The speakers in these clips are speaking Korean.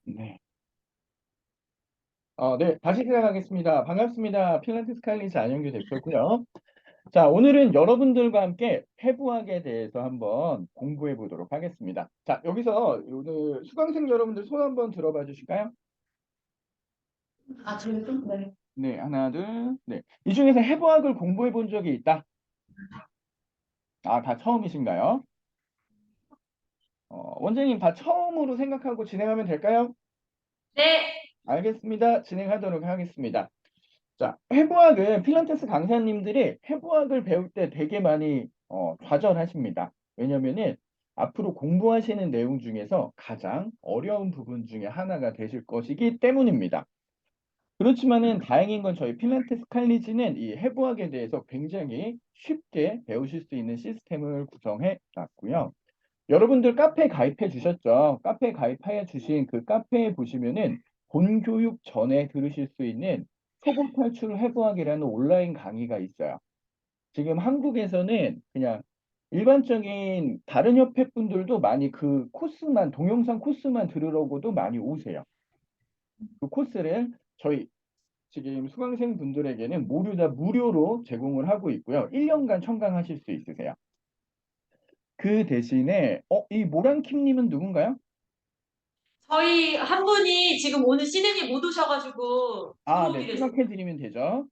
네. 네, 다시 시작하겠습니다. 반갑습니다. 필라테스 칼리지 안영규 대표고요. 자, 오늘은 여러분들과 함께 해부학에 대해서 한번 공부해 보도록 하겠습니다. 자, 여기서 오늘 수강생 여러분들 손 한번 들어봐 주실까요? 아, 저희도? 네. 네, 하나, 둘, 네. 이 중에서 해부학을 공부해 본 적이 있다. 아, 다 처음이신가요? 원장님 다 처음으로 생각하고 진행하면 될까요? 네. 알겠습니다. 진행하도록 하겠습니다. 자, 해부학은 필라테스 강사님들이 해부학을 배울 때 되게 많이 좌절하십니다. 왜냐면은 앞으로 공부하시는 내용 중에서 가장 어려운 부분 중에 하나가 되실 것이기 때문입니다. 그렇지만은 다행인 건 저희 필라테스 칼리지는 이 해부학에 대해서 굉장히 쉽게 배우실 수 있는 시스템을 구성해 놨고요. 여러분들 카페 가입해 주셨죠? 카페 가입해 주신 그 카페에 보시면은 본교육 전에 들으실 수 있는 초보 탈출 해부학이라는 온라인 강의가 있어요. 지금 한국에서는 그냥 일반적인 다른 협회 분들도 많이 그 코스만, 동영상 코스만 들으려고도 많이 오세요. 그 코스를 저희 지금 수강생 분들에게는 모두 다 무료로 제공을 하고 있고요. 1년간 청강하실 수 있으세요. 그 대신에, 이 모란킴님은 누군가요? 저희 한 분이 지금 오늘 시드니 못 오셔가지고 아, 네, 들어오기로 했어요. 수락해 드리면 되죠.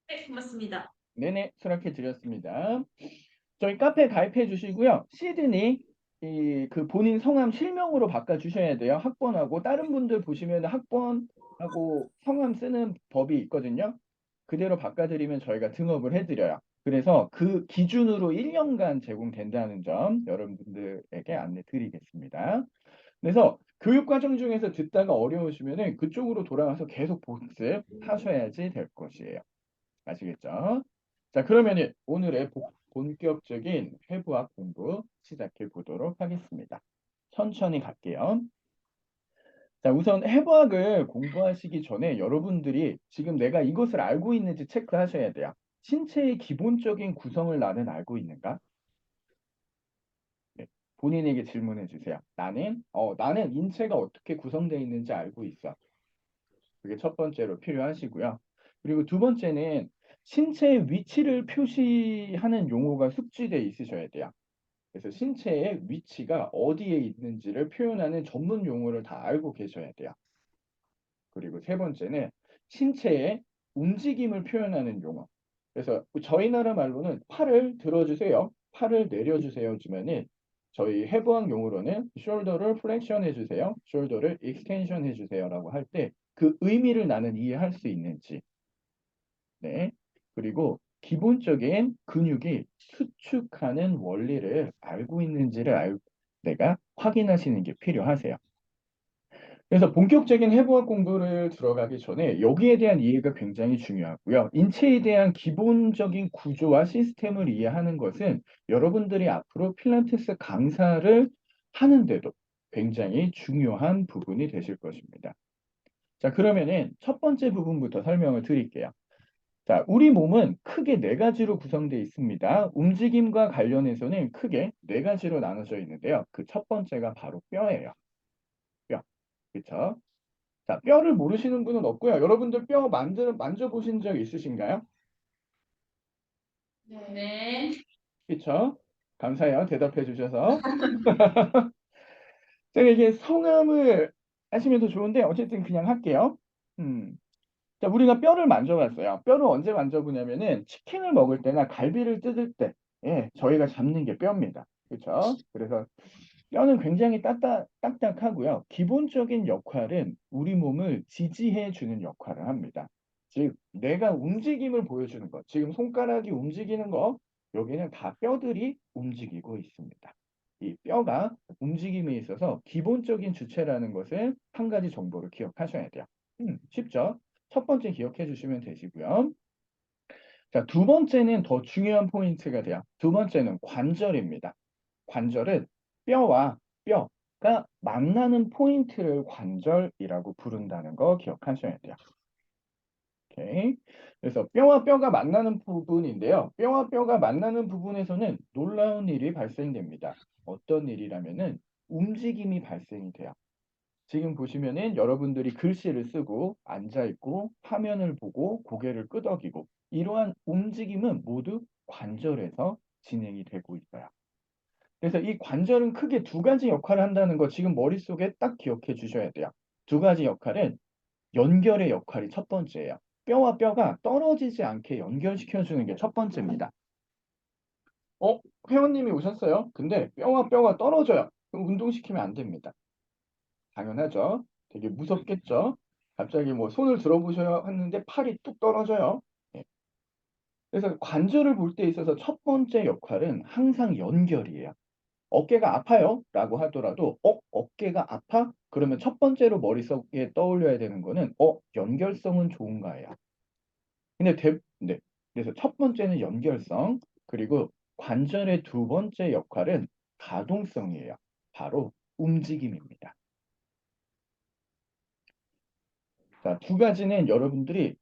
네, 고맙습니다. 네네, 수락해 드렸습니다. 저희 카페 가입해 주시고요. 시드니 그 본인 성함 실명으로 바꿔 주셔야 돼요. 학번하고 다른 분들 보시면 학번하고 성함 쓰는 법이 있거든요. 그대로 바꿔 드리면 저희가 등업을 해 드려요. 그래서 그 기준으로 1년간 제공된다는 점 여러분들에게 안내 드리겠습니다. 그래서 교육 과정 중에서 듣다가 어려우시면은 그쪽으로 돌아가서 계속 복습하셔야지 될 것이에요. 아시겠죠? 자, 그러면 오늘의 본격적인 회부학 공부 시작해 보도록 하겠습니다. 천천히 갈게요. 자, 우선 해부학을 공부하시기 전에 여러분들이 지금 내가 이것을 알고 있는지 체크하셔야 돼요. 신체의 기본적인 구성을 나는 알고 있는가? 네, 본인에게 질문해 주세요. 나는 인체가 어떻게 구성되어 있는지 알고 있어. 그게 첫 번째로 필요하시고요. 그리고 두 번째는 신체의 위치를 표시하는 용어가 숙지되어 있으셔야 돼요. 그래서 신체의 위치가 어디에 있는지를 표현하는 전문 용어를 다 알고 계셔야 돼요. 그리고 세 번째는 신체의 움직임을 표현하는 용어. 그래서 저희 나라 말로는 팔을 들어주세요. 팔을 내려주세요 주면은 저희 해부학 용어로는 숄더를 플렉션 해주세요. 숄더를 익스텐션 해주세요라고 할 때 그 의미를 나는 이해할 수 있는지. 네. 그리고 기본적인 근육이 수축하는 원리를 알고 있는지를 내가 확인하시는 게 필요하세요. 그래서 본격적인 해부학 공부를 들어가기 전에 여기에 대한 이해가 굉장히 중요하고요. 인체에 대한 기본적인 구조와 시스템을 이해하는 것은 여러분들이 앞으로 필라테스 강사를 하는데도 굉장히 중요한 부분이 되실 것입니다. 자, 그러면은 첫 번째 부분부터 설명을 드릴게요. 자, 우리 몸은 크게 네 가지로 구성되어 있습니다. 움직임과 관련해서는 크게 네 가지로 나눠져 있는데요. 그 첫 번째가 바로 뼈예요. 뼈. 그렇죠? 자, 뼈를 모르시는 분은 없고요. 여러분들 뼈 만져보신 적 있으신가요? 네. 그렇죠? 감사해요. 대답해 주셔서. 제가 이게 성함을 하시면 더 좋은데 어쨌든 그냥 할게요. 음. 자, 우리가 뼈를 만져봤어요. 뼈를 언제 만져보냐면은 치킨을 먹을 때나 갈비를 뜯을 때, 예, 저희가 잡는 게 뼈입니다. 그렇죠? 그래서 뼈는 굉장히 딱딱하고요. 기본적인 역할은 우리 몸을 지지해 주는 역할을 합니다. 즉, 내가 움직임을 보여주는 것. 지금 손가락이 움직이는 거, 여기는 다 뼈들이 움직이고 있습니다. 이 뼈가 움직임에 있어서 기본적인 주체라는 것을 한 가지 정보를 기억하셔야 돼요. 쉽죠? 첫 번째 기억해 주시면 되시고요. 자, 두 번째는 더 중요한 포인트가 돼요. 두 번째는 관절입니다. 관절은 뼈와 뼈가 만나는 포인트를 관절이라고 부른다는 거 기억하셔야 돼요. 오케이. 그래서 뼈와 뼈가 만나는 부분인데요. 뼈와 뼈가 만나는 부분에서는 놀라운 일이 발생됩니다. 어떤 일이라면은 움직임이 발생이 돼요. 지금 보시면은 여러분들이 글씨를 쓰고 앉아있고 화면을 보고 고개를 끄덕이고 이러한 움직임은 모두 관절에서 진행이 되고 있어요. 그래서 이 관절은 크게 두 가지 역할을 한다는 거 지금 머릿속에 딱 기억해 주셔야 돼요. 두 가지 역할은 연결의 역할이 첫 번째예요. 뼈와 뼈가 떨어지지 않게 연결시켜 주는 게 첫 번째입니다. 회원님이 오셨어요. 근데 뼈와 뼈가 떨어져요. 그럼 운동시키면 안 됩니다. 당연하죠. 되게 무섭겠죠. 갑자기 뭐 손을 들어보셔야 하는데 팔이 뚝 떨어져요. 예. 그래서 관절을 볼 때 있어서 첫 번째 역할은 항상 연결이에요. 어깨가 아파요? 라고 하더라도 어깨가 아파? 그러면 첫 번째로 머릿속에 떠올려야 되는 거는 연결성은 좋은가예요. 근데 네. 그래서 첫 번째는 연결성, 그리고 관절의 두 번째 역할은 가동성이에요. 바로 움직임입니다. 자, 두 가지는 여러분들이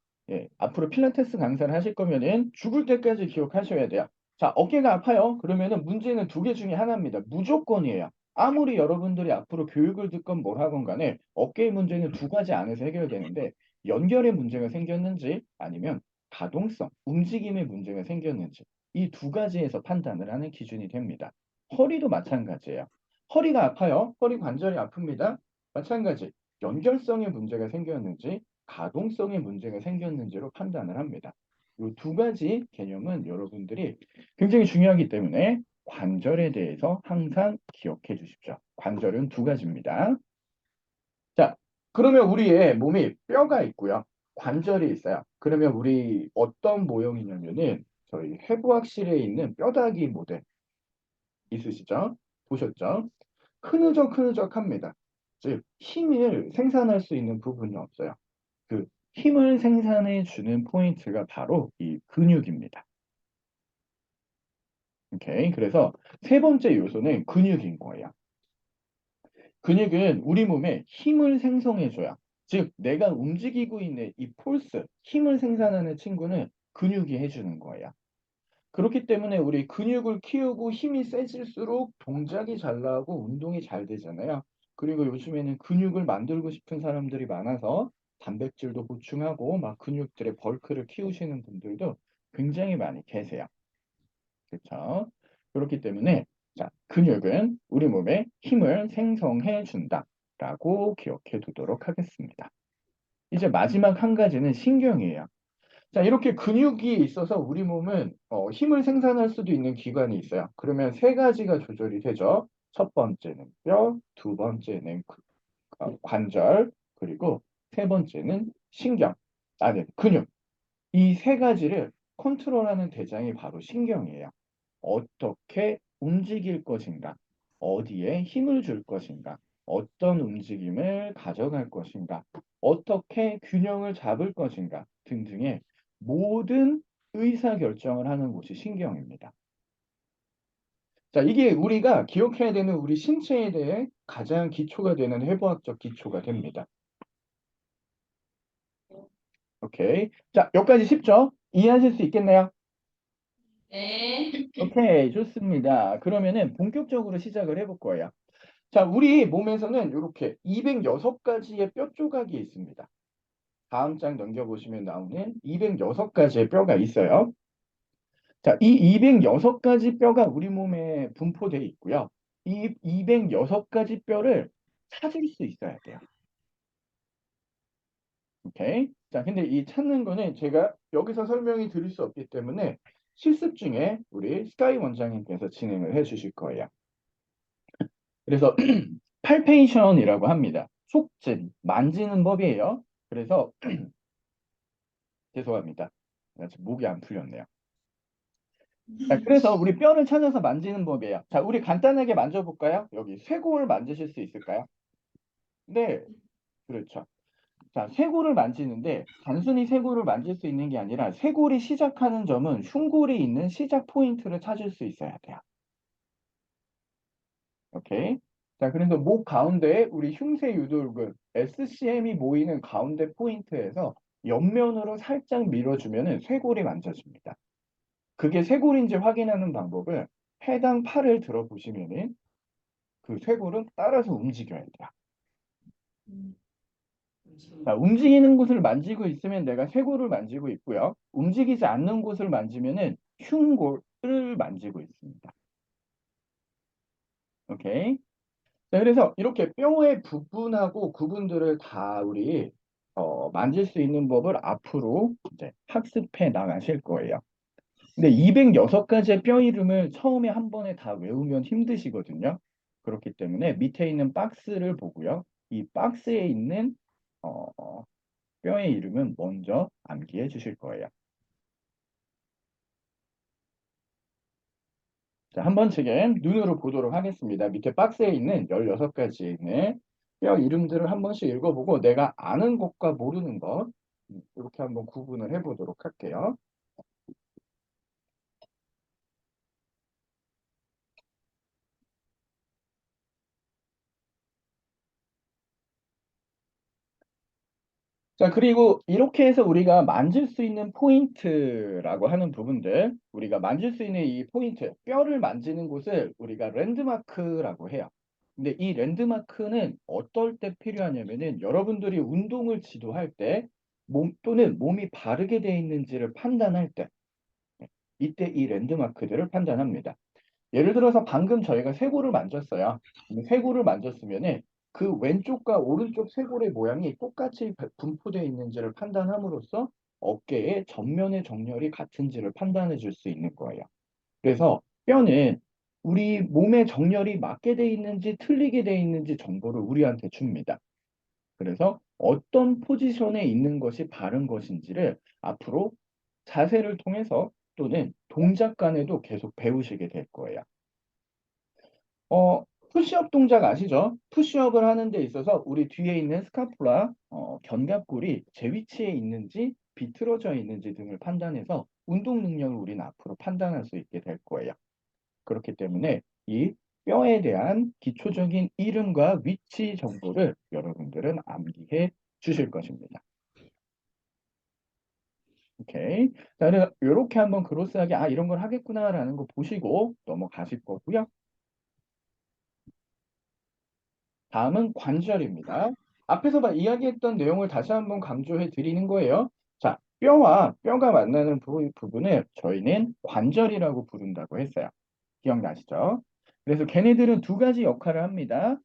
앞으로 필라테스 강사를 하실 거면은 죽을 때까지 기억하셔야 돼요. 자, 어깨가 아파요. 그러면은 문제는 두 개 중에 하나입니다. 무조건이에요. 아무리 여러분들이 앞으로 교육을 듣건 뭘 하건 간에 어깨의 문제는 두 가지 안에서 해결되는데 연결의 문제가 생겼는지 아니면 가동성, 움직임의 문제가 생겼는지 이 두 가지에서 판단을 하는 기준이 됩니다. 허리도 마찬가지예요. 허리가 아파요. 허리 관절이 아픕니다. 마찬가지. 연결성에 문제가 생겼는지 가동성에 문제가 생겼는지로 판단을 합니다. 이 두 가지 개념은 여러분들이 굉장히 중요하기 때문에 관절에 대해서 항상 기억해 주십시오. 관절은 두 가지입니다. 자, 그러면 우리의 몸에 뼈가 있고요. 관절이 있어요. 그러면 우리 어떤 모형이냐면은 저희 해부학실에 있는 뼈다귀 모델 있으시죠? 보셨죠? 흐느적흐느적합니다. 즉 힘을 생산할 수 있는 부분이 없어요. 그 힘을 생산해 주는 포인트가 바로 이 근육입니다. 오케이. 그래서 세 번째 요소는 근육인 거예요. 근육은 우리 몸에 힘을 생성해 줘요. 즉 내가 움직이고 있는 이 폴스, 힘을 생산하는 친구는 근육이 해주는 거예요. 그렇기 때문에 우리 근육을 키우고 힘이 세질수록 동작이 잘 나오고 운동이 잘 되잖아요. 그리고 요즘에는 근육을 만들고 싶은 사람들이 많아서 단백질도 보충하고 막 근육들의 벌크를 키우시는 분들도 굉장히 많이 계세요. 그렇죠? 그렇기 때문에 자, 근육은 우리 몸에 힘을 생성해 준다라고 기억해 두도록 하겠습니다. 이제 마지막 한 가지는 신경이에요. 자, 이렇게 근육이 있어서 우리 몸은 힘을 생산할 수도 있는 기관이 있어요. 그러면 세 가지가 조절이 되죠. 첫 번째는 뼈, 두 번째는 관절, 그리고 세 번째는 신경, 네, 근육. 이 세 가지를 컨트롤하는 대장이 바로 신경이에요. 어떻게 움직일 것인가, 어디에 힘을 줄 것인가, 어떤 움직임을 가져갈 것인가, 어떻게 균형을 잡을 것인가 등등의 모든 의사결정을 하는 곳이 신경입니다. 자, 이게 우리가 기억해야 되는 우리 신체에 대해 가장 기초가 되는 해부학적 기초가 됩니다. 오케이. 자, 여기까지 쉽죠? 이해하실 수 있겠나요? 네. 오케이, 좋습니다. 그러면은 본격적으로 시작을 해볼 거예요. 자, 우리 몸에서는 이렇게 206가지의 뼈 조각이 있습니다. 다음 장 넘겨보시면 나오는 206가지의 뼈가 있어요. 자, 이 206가지 뼈가 우리 몸에 분포되어 있고요. 이 206가지 뼈를 찾을 수 있어야 돼요. 오케이. 자, 근데 이 찾는 거는 제가 여기서 설명이 드릴 수 없기 때문에 실습 중에 우리 스카이 원장님께서 진행을 해 주실 거예요. 그래서 팔페이션이라고 합니다. 속질, 만지는 법이에요. 그래서 죄송합니다. 지금 목이 안 풀렸네요. 자, 그래서 우리 뼈를 찾아서 만지는 법이에요. 자, 우리 간단하게 만져볼까요? 여기 쇄골 만지실 수 있을까요? 네, 그렇죠. 자, 쇄골을 만지는데 단순히 쇄골을 만질 수 있는 게 아니라 쇄골이 시작하는 점은 흉골이 있는 시작 포인트를 찾을 수 있어야 돼요. 오케이. 자, 그래서 목 가운데에 우리 흉쇄 유돌근 SCM이 모이는 가운데 포인트에서 옆면으로 살짝 밀어주면은 쇄골이 만져집니다. 그게 쇄골인지 확인하는 방법을 해당 팔을 들어보시면은 그 쇄골은 따라서 움직여야 돼요. 음. 자, 움직이는 곳을 만지고 있으면 내가 쇄골을 만지고 있고요. 움직이지 않는 곳을 만지면은 흉골을 만지고 있습니다. 오케이. 자, 그래서 이렇게 뼈의 부분하고 구분들을 다 우리 만질 수 있는 법을 앞으로 이제 학습해 나가실 거예요. 근데 206가지의 뼈 이름을 처음에 한 번에 다 외우면 힘드시거든요. 그렇기 때문에 밑에 있는 박스를 보고요. 이 박스에 있는 뼈의 이름은 먼저 암기해 주실 거예요. 자, 한 번씩은 눈으로 보도록 하겠습니다. 밑에 박스에 있는 16가지의 뼈 이름들을 한 번씩 읽어보고 내가 아는 것과 모르는 것 이렇게 한번 구분을 해보도록 할게요. 자, 그리고 이렇게 해서 우리가 만질 수 있는 포인트라고 하는 부분들, 우리가 만질 수 있는 이 포인트, 뼈를 만지는 곳을 우리가 랜드마크라고 해요. 근데 이 랜드마크는 어떨 때 필요하냐면은 여러분들이 운동을 지도할 때 또는 몸이 바르게 되어 있는지를 판단할 때, 이때 이 랜드마크들을 판단합니다. 예를 들어서 방금 저희가 쇄골을 만졌어요. 쇄골을 만졌으면은 그 왼쪽과 오른쪽 쇄골의 모양이 똑같이 분포되어 있는지를 판단함으로써 어깨의 전면의 정렬이 같은지를 판단해 줄 수 있는 거예요. 그래서 뼈는 우리 몸의 정렬이 맞게 돼 있는지 틀리게 돼 있는지 정보를 우리한테 줍니다. 그래서 어떤 포지션에 있는 것이 바른 것인지를 앞으로 자세를 통해서 또는 동작 간에도 계속 배우시게 될 거예요. 푸시업 동작 아시죠? 푸시업을 하는 데 있어서 우리 뒤에 있는 스카풀라, 견갑골이 제 위치에 있는지 비틀어져 있는지 등을 판단해서 운동 능력을 우리는 앞으로 판단할 수 있게 될 거예요. 그렇기 때문에 이 뼈에 대한 기초적인 이름과 위치 정보를 여러분들은 암기해 주실 것입니다. 오케이. 자, 이렇게 한번 그로스하게 이런 걸 하겠구나라는 거 보시고 넘어가실 거고요. 다음은 관절입니다. 앞에서 이야기했던 내용을 다시 한번 강조해 드리는 거예요. 자, 뼈와 뼈가 만나는 부분을 저희는 관절이라고 부른다고 했어요. 기억나시죠? 그래서 걔네들은 두 가지 역할을 합니다.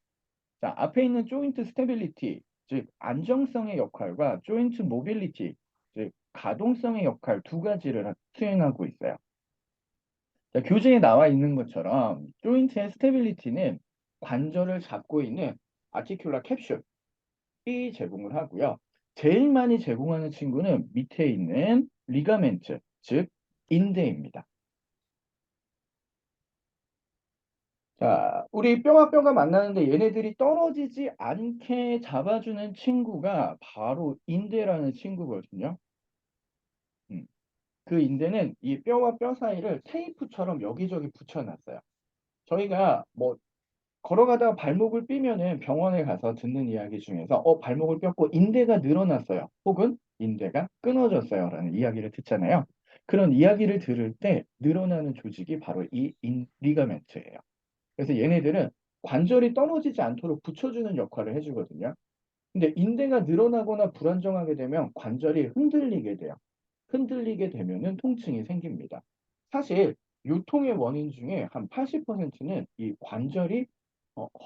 자, 앞에 있는 조인트 스테빌리티, 즉 안정성의 역할과 조인트 모빌리티, 즉 가동성의 역할 두 가지를 수행하고 있어요. 자, 교재에 나와 있는 것처럼 조인트의 스테빌리티는 관절을 잡고 있는 아티큘라 캡슐이 제공을 하고요. 제일 많이 제공하는 친구는 밑에 있는 리가멘트, 즉 인대입니다. 자, 우리 뼈와 뼈가 만나는데 얘네들이 떨어지지 않게 잡아주는 친구가 바로 인대라는 친구거든요. 음, 그 인대는 이 뼈와 뼈 사이를 테이프처럼 여기저기 붙여놨어요. 저희가 뭐 걸어가다가 발목을 삐면은 병원에 가서 듣는 이야기 중에서 발목을 뼈고 인대가 늘어났어요. 혹은 인대가 끊어졌어요. 라는 이야기를 듣잖아요. 그런 이야기를 들을 때 늘어나는 조직이 바로 이 리가멘트예요. 그래서 얘네들은 관절이 떨어지지 않도록 붙여주는 역할을 해주거든요. 근데 인대가 늘어나거나 불안정하게 되면 관절이 흔들리게 돼요. 흔들리게 되면은 통증이 생깁니다. 사실 요통의 원인 중에 한 80%는 이 관절이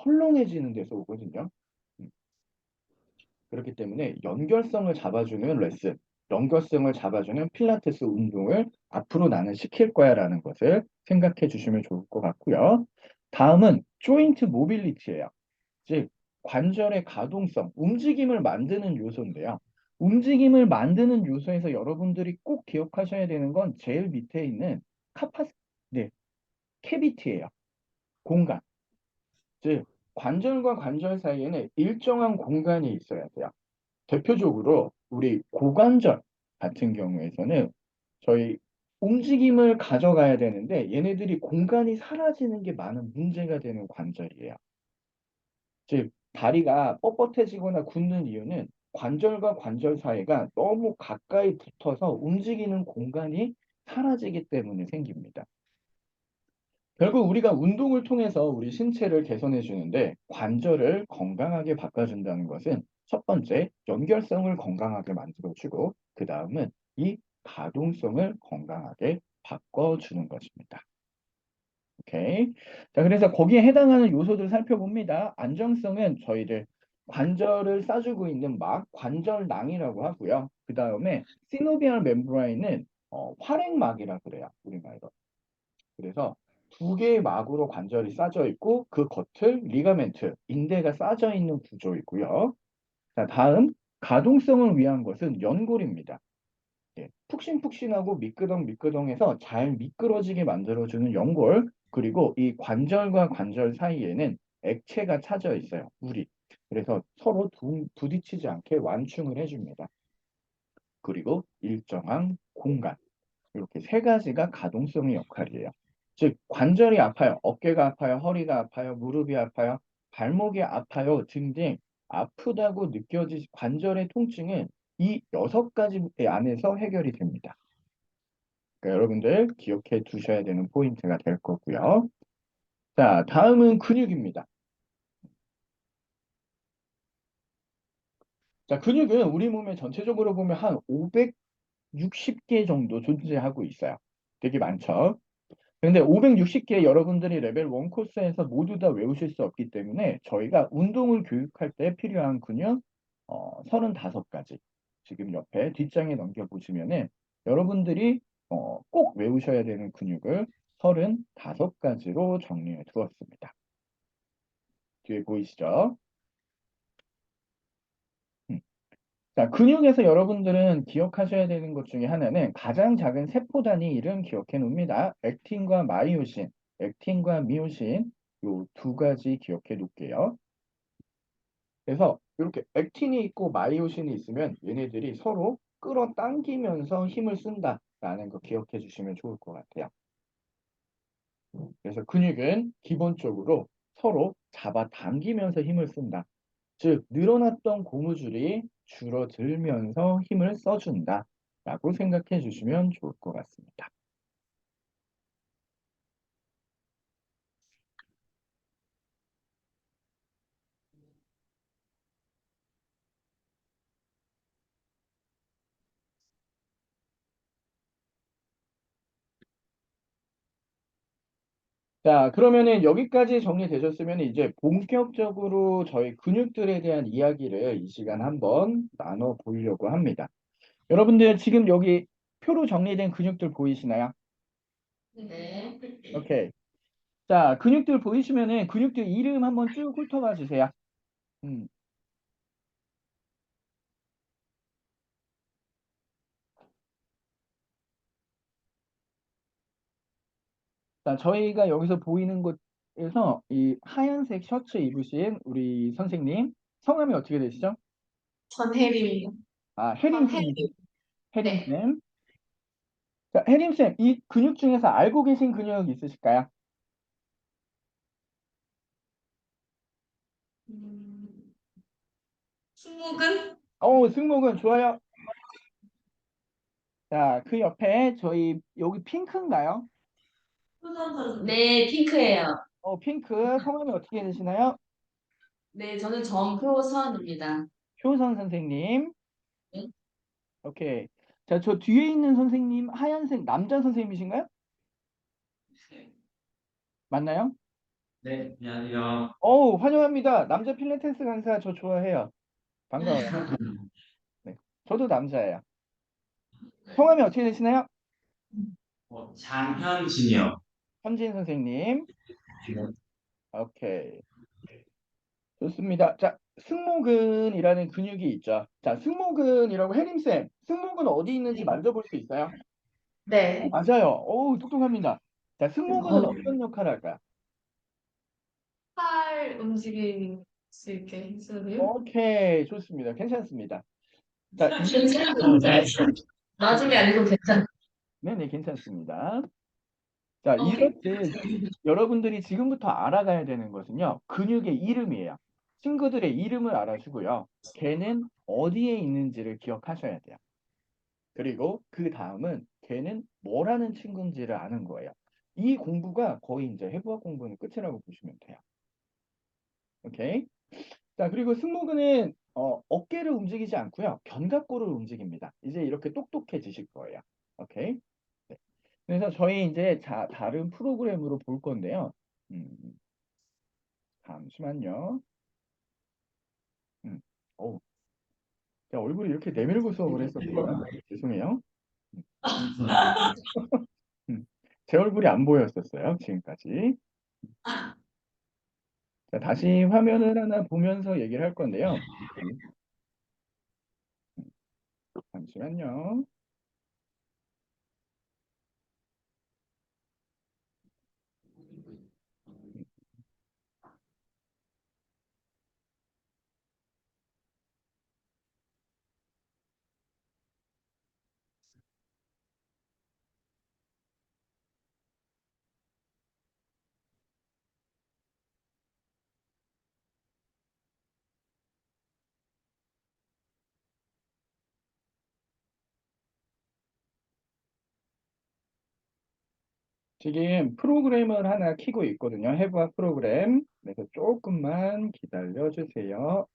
헐렁해지는 데서 오거든요. 음, 그렇기 때문에 연결성을 잡아주는 레슨, 연결성을 잡아주는 필라테스 운동을 앞으로 나는 시킬 거야라는 것을 생각해 주시면 좋을 것 같고요. 다음은 조인트 모빌리티예요. 즉 관절의 가동성, 움직임을 만드는 요소인데요. 움직임을 만드는 요소에서 여러분들이 꼭 기억하셔야 되는 건 제일 밑에 있는 카파시, 네, 캐비티예요. 공간. 즉 관절과 관절 사이에는 일정한 공간이 있어야 돼요. 대표적으로 우리 고관절 같은 경우에서는 저희 움직임을 가져가야 되는데 얘네들이 공간이 사라지는 게 많은 문제가 되는 관절이에요. 즉 다리가 뻣뻣해지거나 굳는 이유는 관절과 관절 사이가 너무 가까이 붙어서 움직이는 공간이 사라지기 때문에 생깁니다. 결국 우리가 운동을 통해서 우리 신체를 개선해 주는데 관절을 건강하게 바꿔준다는 것은 첫 번째, 연결성을 건강하게 만들어주고 그 다음은 이 가동성을 건강하게 바꿔주는 것입니다. 오케이. 자, 그래서 거기에 해당하는 요소들 살펴봅니다. 안정성은 저희들 관절을 싸주고 있는 막, 관절낭이라고 하고요. 그 다음에 시노비얼 멤브레인은 활액막이라 그래요. 우리말로. 그래서 두 개의 막으로 관절이 싸져 있고 그 겉을 리가멘트, 인대가 싸져 있는 구조이고요. 자, 다음 가동성을 위한 것은 연골입니다. 예, 푹신푹신하고 미끄덩미끄덩해서 잘 미끄러지게 만들어주는 연골, 그리고 이 관절과 관절 사이에는 액체가 차져 있어요. 물이. 그래서 서로 부딪히지 않게 완충을 해줍니다. 그리고 일정한 공간. 이렇게 세 가지가 가동성의 역할이에요. 즉, 관절이 아파요. 어깨가 아파요. 허리가 아파요. 무릎이 아파요. 발목이 아파요. 등등 아프다고 느껴지 관절의 통증은 이 여섯 가지 안에서 해결이 됩니다. 그러니까 여러분들 기억해 두셔야 되는 포인트가 될 거고요. 자, 다음은 근육입니다. 자, 근육은 우리 몸에 전체적으로 보면 한 560개 정도 존재하고 있어요. 되게 많죠? 근데 560개 여러분들이 레벨 1 코스에서 모두 다 외우실 수 없기 때문에 저희가 운동을 교육할 때 필요한 근육 35가지. 지금 옆에 뒷장에 넘겨보시면은 여러분들이 꼭 외우셔야 되는 근육을 35가지로 정리해 두었습니다. 뒤에 보이시죠? 음. 자, 근육에서 여러분들은 기억하셔야 되는 것 중에 하나는 가장 작은 세포 단위 이름 기억해 놓습니다. 액틴과 마이오신, 액틴과 미오신 요 두 가지 기억해 놓을게요. 그래서 이렇게 액틴이 있고 마이오신이 있으면 얘네들이 서로 끌어당기면서 힘을 쓴다라는 거 기억해 주시면 좋을 것 같아요. 그래서 근육은 기본적으로 서로 잡아당기면서 힘을 쓴다. 즉, 늘어났던 고무줄이 줄어들면서 힘을 써준다. 라고 생각해 주시면 좋을 것 같습니다. 자, 그러면은 여기까지 정리되셨으면 이제 본격적으로 저희 근육들에 대한 이야기를 이 시간 한번 나눠 보려고 합니다. 여러분들 지금 여기 표로 정리된 근육들 보이시나요? 네. 오케이. 자, 근육들 보이시면은 근육들 이름 한번 쭉 훑어봐 주세요. 음. 자, 저희가 여기서 보이는 곳에서 이 하얀색 셔츠 입으신 우리 선생님 성함이 어떻게 되시죠? 전혜림이요. 아, 전혜림. 혜림쌤이시, 네. 혜림쌤. 자, 혜림쌤, 이 근육 중에서 알고 계신 근육 있으실까요? 음, 승모근? 승모근 좋아요. 자, 그 옆에 저희 여기 핑크인가요? 네, 핑크예요. 핑크 성함이 어떻게 되시나요? 네, 저는 정효선입니다. 효선 선생님. 네. 오케이. 자, 저 뒤에 있는 선생님 하얀색 남자 선생님이신가요? 맞나요? 네, 안녕하세요. 환영합니다. 남자 필라테스 강사 저 좋아해요. 반가워요. 네. 저도 남자예요. 성함이 어떻게 되시나요? 장현진이요. 현진 선생님. 네. 오케이. 좋습니다. 자, 승모근이라는 근육이 있죠. 자, 승모근이라고 혜림쌤, 승모근 어디 있는지 만져볼 수 있어요? 네. 맞아요. 똑똑합니다. 자, 승모근은 어, 어떤 역할을 할까요? 팔 움직일 수 있게 해주세요. 오케이, 좋습니다. 괜찮습니다. 자, 나중에 알려도 괜찮아. 네네, 괜찮습니다. 자, 오케이. 이렇듯 여러분들이 지금부터 알아가야 되는 것은요, 근육의 이름이에요. 친구들의 이름을 알아주고요. 걔는 어디에 있는지를 기억하셔야 돼요. 그리고 그 다음은 걔는 뭐라는 친구인지를 아는 거예요. 이 공부가 거의 이제 해부학 공부는 끝이라고 보시면 돼요. 오케이. 자, 그리고 승모근은 어깨를 움직이지 않고요. 견갑골을 움직입니다. 이제 이렇게 똑똑해지실 거예요. 오케이. 네. 그래서 저희 이제 다른 프로그램으로 볼 건데요. 음, 잠시만요. 음, 어우, 제가 얼굴이 이렇게 내밀고 수업을 했었구나. 죄송해요. 음, 제 얼굴이 안 보였었어요. 지금까지. 자, 다시 화면을 하나 보면서 얘기를 할 건데요. 잠시만요. 지금 프로그램을 하나 키고 있거든요. 해부학 프로그램. 그래서 조금만 기다려 주세요.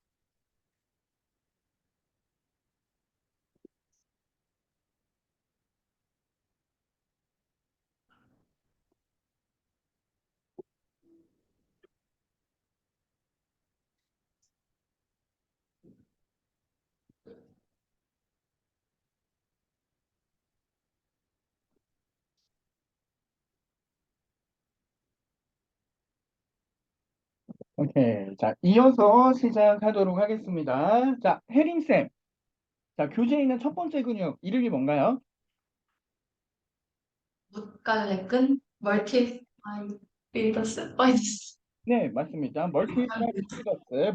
오케이. 자, 이어서 시작하도록 하겠습니다. 자, 혜림쌤. 자, 교재에 있는 첫 번째 근육, 이름이 뭔가요? 무갈래근 멀티파이비더스 파이더스 네, 맞습니다.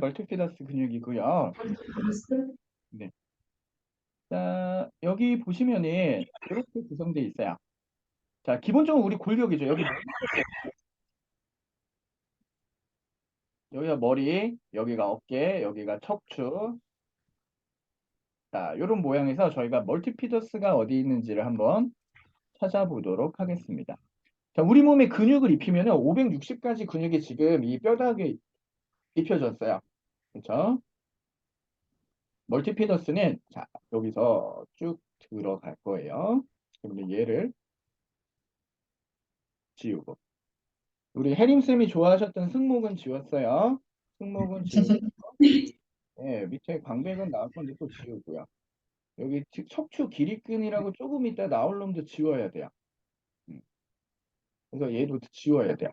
멀티피더스 근육이고요. 네. 자, 여기 보시면은 이렇게 구성되어 있어요. 자, 기본적으로 우리 골격이죠. 여기가 머리, 여기가 어깨, 여기가 척추. 자, 이런 모양에서 저희가 멀티피더스가 어디 있는지를 한번 찾아보도록 하겠습니다. 자, 우리 몸에 근육을 입히면은 560가지 근육이 지금 이 뼈다귀에 입혀졌어요. 그렇죠? 멀티피더스는 자, 여기서 쭉 들어갈 거예요. 그럼 얘를 지우고. 우리 혜림쌤이 좋아하셨던 승모근 지웠어요. 승모근 지우고. 예, 밑에 광배근 나올 건데 또 지우고요. 여기 척추 기립근이라고 조금 이따 나올 놈도 지워야 돼요. 음, 그래서 얘도 지워야 돼요.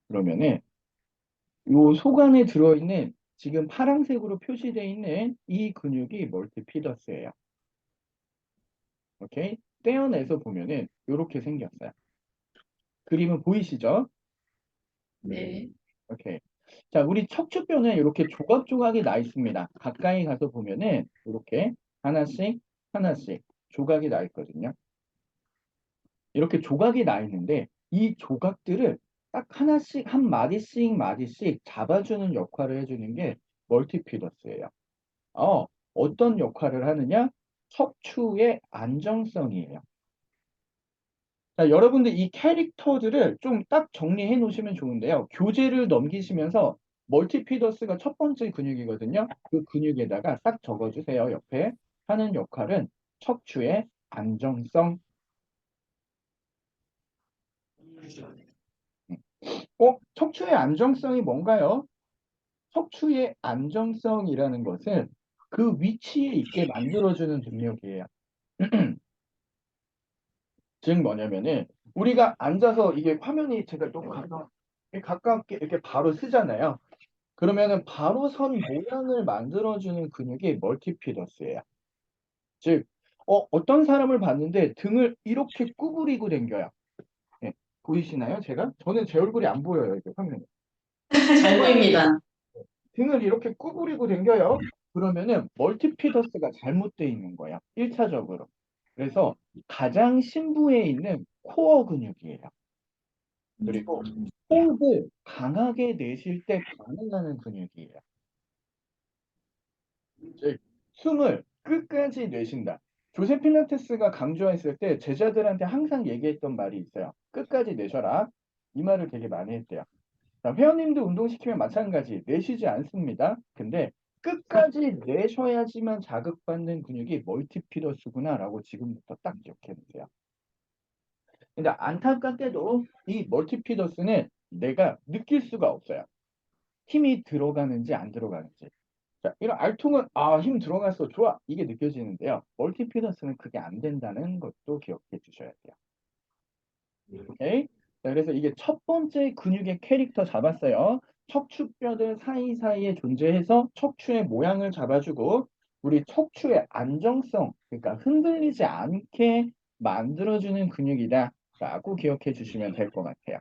그러면은 요 속 안에 들어있는 지금 파란색으로 표시되어 있는 이 근육이 멀티피더스예요. 오케이? 떼어내서 보면은 이렇게 생겼어요. 그림은 보이시죠? 네. 오케이. 자, 우리 척추뼈는 이렇게 조각조각이 나 있습니다. 가까이 가서 보면은 이렇게 하나씩 하나씩 조각이 나 있거든요. 이렇게 조각이 나 있는데 이 조각들을 딱 하나씩 한 마디씩 마디씩 잡아주는 역할을 해주는 게 멀티피더스예요. 어떤 역할을 하느냐? 척추의 안정성이에요. 자, 여러분들 이 캐릭터들을 좀 딱 정리해 놓으시면 좋은데요. 교재를 넘기시면서 멀티피더스가 첫 번째 근육이거든요. 그 근육에다가 딱 적어주세요. 옆에 하는 역할은 척추의 안정성. 척추의 안정성이 뭔가요? 척추의 안정성이라는 것은 그 위치에 있게 만들어주는 능력이에요. 즉 뭐냐면은 우리가 앉아서 이게 화면이 제가 좀 가깝게 이렇게 바로 쓰잖아요. 그러면은 바로 선 모양을 만들어주는 근육이 멀티피더스예요. 즉 어떤 사람을 봤는데 등을 이렇게 구부리고 댕겨요. 예, 보이시나요? 저는 제 얼굴이 안 보여요. 이게 화면에. 잘 보입니다. 등을 이렇게 구부리고 댕겨요. 그러면은 멀티피더스가 잘못되어 있는 거야. 1차적으로. 그래서 가장 심부에 있는 코어 근육이에요. 그리고 호흡을 강하게 내쉴 때 가능하는 근육이에요. 즉, 숨을 끝까지 내쉰다. 조세 필라테스가 강조했을 때 제자들한테 항상 얘기했던 말이 있어요. 끝까지 내셔라. 이 말을 되게 많이 했대요. 자, 회원님도 운동시키면 마찬가지. 내쉬지 않습니다. 근데 끝까지 내셔야지만 자극받는 근육이 멀티피더스구나라고 지금부터 딱 기억해 두세요. 근데 안타깝게도 이 멀티피더스는 내가 느낄 수가 없어요. 힘이 들어가는지 안 들어가는지. 자, 이런 알통은 힘 들어갔어. 좋아. 이게 느껴지는데요. 멀티피더스는 그게 안 된다는 것도 기억해 주셔야 돼요. 오케이? 자, 그래서 이게 첫 번째 근육의 캐릭터 잡았어요. 척추뼈들 사이사이에 존재해서 척추의 모양을 잡아주고 우리 척추의 안정성, 그러니까 흔들리지 않게 만들어주는 근육이다 라고 기억해 주시면 될 것 같아요.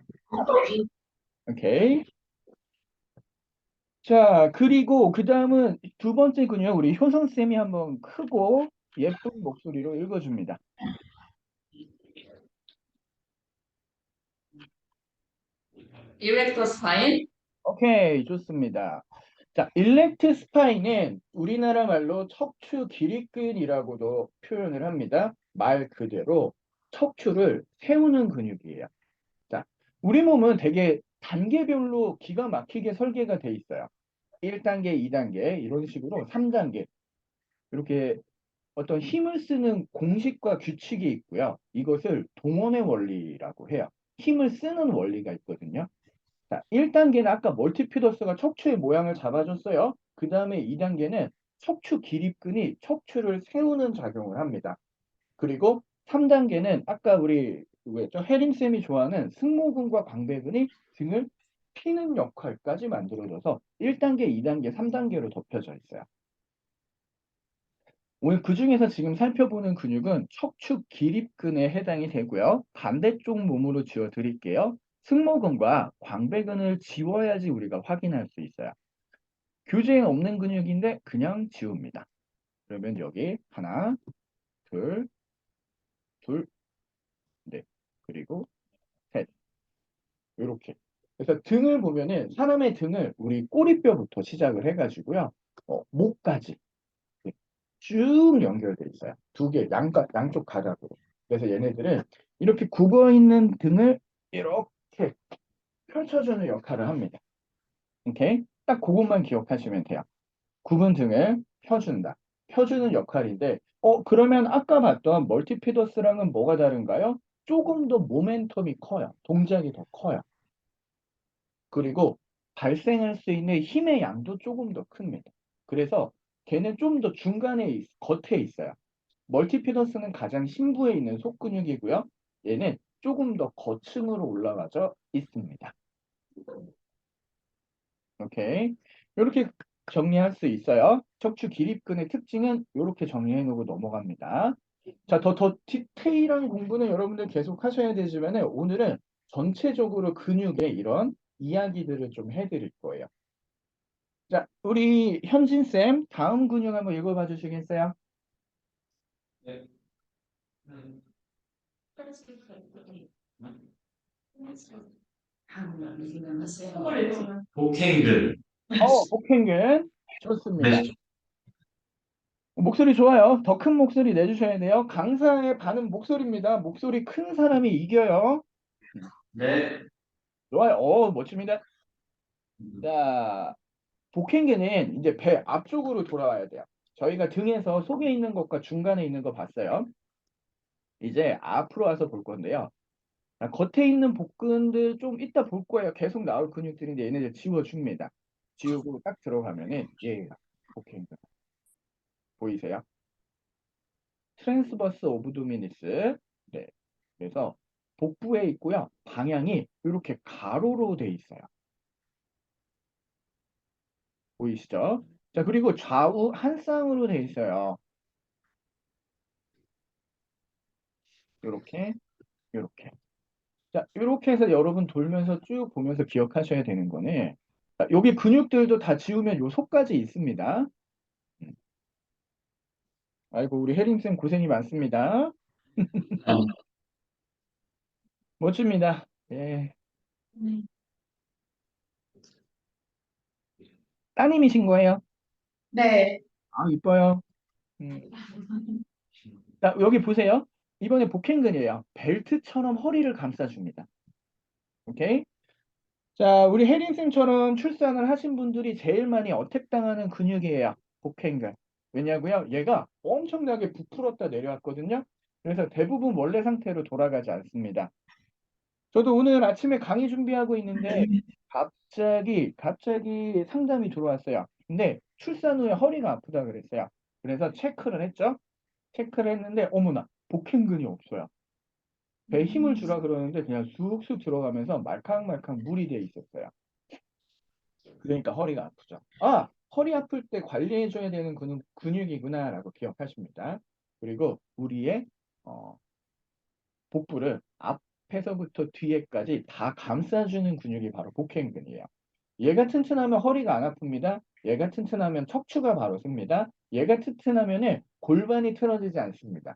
오케이? 자, 그리고 그 다음은 두 번째 근육 우리 효성쌤이 한번 크고 예쁜 목소리로 읽어줍니다. 이렉터 스파인. 오케이, 좋습니다. 자, 일렉트 스파인은 우리나라 말로 척추 기립근이라고도 표현을 합니다. 말 그대로 척추를 세우는 근육이에요. 자, 우리 몸은 되게 단계별로 기가 막히게 설계가 돼 있어요. 1단계, 2단계, 이런 식으로 3단계. 이렇게 어떤 힘을 쓰는 공식과 규칙이 있고요. 이것을 동원의 원리라고 해요. 힘을 쓰는 원리가 있거든요. 자, 1단계는 아까 멀티피더스가 척추의 모양을 잡아줬어요. 그 다음에 2단계는 척추 기립근이 척추를 세우는 작용을 합니다. 그리고 3단계는 아까 우리 누구였죠? 혜림쌤이 좋아하는 승모근과 광배근이 등을 피는 역할까지 만들어줘서 1단계, 2단계, 3단계로 덮여져 있어요. 오늘 그 중에서 지금 살펴보는 근육은 척추 기립근에 해당이 되고요. 반대쪽 몸으로 지워 드릴게요. 승모근과 광배근을 지워야지 우리가 확인할 수 있어요. 교재에 없는 근육인데 그냥 지웁니다. 그러면 여기 하나, 둘, 둘, 넷, 그리고 셋. 이렇게. 그래서 등을 보면은 사람의 등을 우리 꼬리뼈부터 시작을 해가지고요. 목까지 쭉 연결돼 있어요. 두 개, 양쪽 가닥으로. 그래서 얘네들은 이렇게 굽어 있는 등을 이렇게 펼쳐주는 역할을 합니다. 오케이? 딱 그것만 기억하시면 돼요. 굽은 등을 펴준다. 펴주는 역할인데, 그러면 아까 봤던 멀티피더스랑은 뭐가 다른가요? 조금 더 모멘텀이 커요. 동작이 더 커요. 그리고 발생할 수 있는 힘의 양도 조금 더 큽니다. 그래서 걔는 좀 더 겉에 있어요. 멀티피더스는 가장 심부에 있는 속근육이고요. 얘는 조금 더 거층으로 올라가져 있습니다. 오케이. 이렇게 정리할 수 있어요. 척추 기립근의 특징은 이렇게 정리해 놓고 넘어갑니다. 자, 더 디테일한 공부는 여러분들 계속 하셔야 되지만 오늘은 전체적으로 근육의 이런 이야기들을 좀 해드릴 거예요. 자, 우리 현진쌤 다음 근육 한번 읽어봐 주시겠어요? 네. 복행근. 복행근. 좋습니다. 네. 목소리 좋아요. 더 큰 목소리 내주셔야 돼요. 강사의 반은 목소리입니다. 목소리 큰 사람이 이겨요. 네. 좋아요. 멋집니다. 자, 복행근은 이제 배 앞쪽으로 돌아와야 돼요. 저희가 등에서 속에 있는 것과 중간에 있는 거 봤어요. 이제 앞으로 와서 볼 건데요. 자, 겉에 있는 복근들 좀 이따 볼 거예요. 계속 나올 근육들인데 얘네들 지워줍니다. 지우고 딱 들어가면은 얘가 복행근. 보이세요? 트랜스버스 오브도미니스. 네. 그래서 복부에 있고요. 방향이 이렇게 가로로 돼 있어요. 보이시죠? 자, 그리고 좌우 한 쌍으로 돼 있어요. 이렇게, 이렇게. 자, 이렇게 해서 여러분 돌면서 쭉 보면서 기억하셔야 되는 거는 자, 여기 근육들도 다 지우면 요 속까지 있습니다. 음. 아이고, 우리 혜림쌤 고생이 많습니다. 멋집니다. 예. 따님이신 거예요? 네. 이뻐요. 음. 자, 여기 보세요. 이번에 복행근이에요. 벨트처럼 허리를 감싸줍니다. 오케이? 자, 우리 혜린쌤처럼 출산을 하신 분들이 제일 많이 어택당하는 근육이에요. 복행근. 왜냐고요? 얘가 엄청나게 부풀었다 내려왔거든요. 그래서 대부분 원래 상태로 돌아가지 않습니다. 저도 오늘 아침에 강의 준비하고 있는데 갑자기 상담이 들어왔어요. 근데 출산 후에 허리가 아프다 그랬어요. 그래서 체크를 했죠. 체크를 했는데 어머나 복행근이 없어요. 배에 힘을 주라 그러는데 그냥 쑥쑥 들어가면서 말캉말캉 물이 돼 있었어요. 그러니까 허리가 아프죠. 아, 허리 아플 때 관리해줘야 되는 근육이구나라고 기억하십니다. 그리고 우리의 복부를 앞에서부터 뒤에까지 다 감싸주는 근육이 바로 복행근이에요. 얘가 튼튼하면 허리가 안 아픕니다. 얘가 튼튼하면 척추가 바로 씁니다. 얘가 튼튼하면 골반이 틀어지지 않습니다.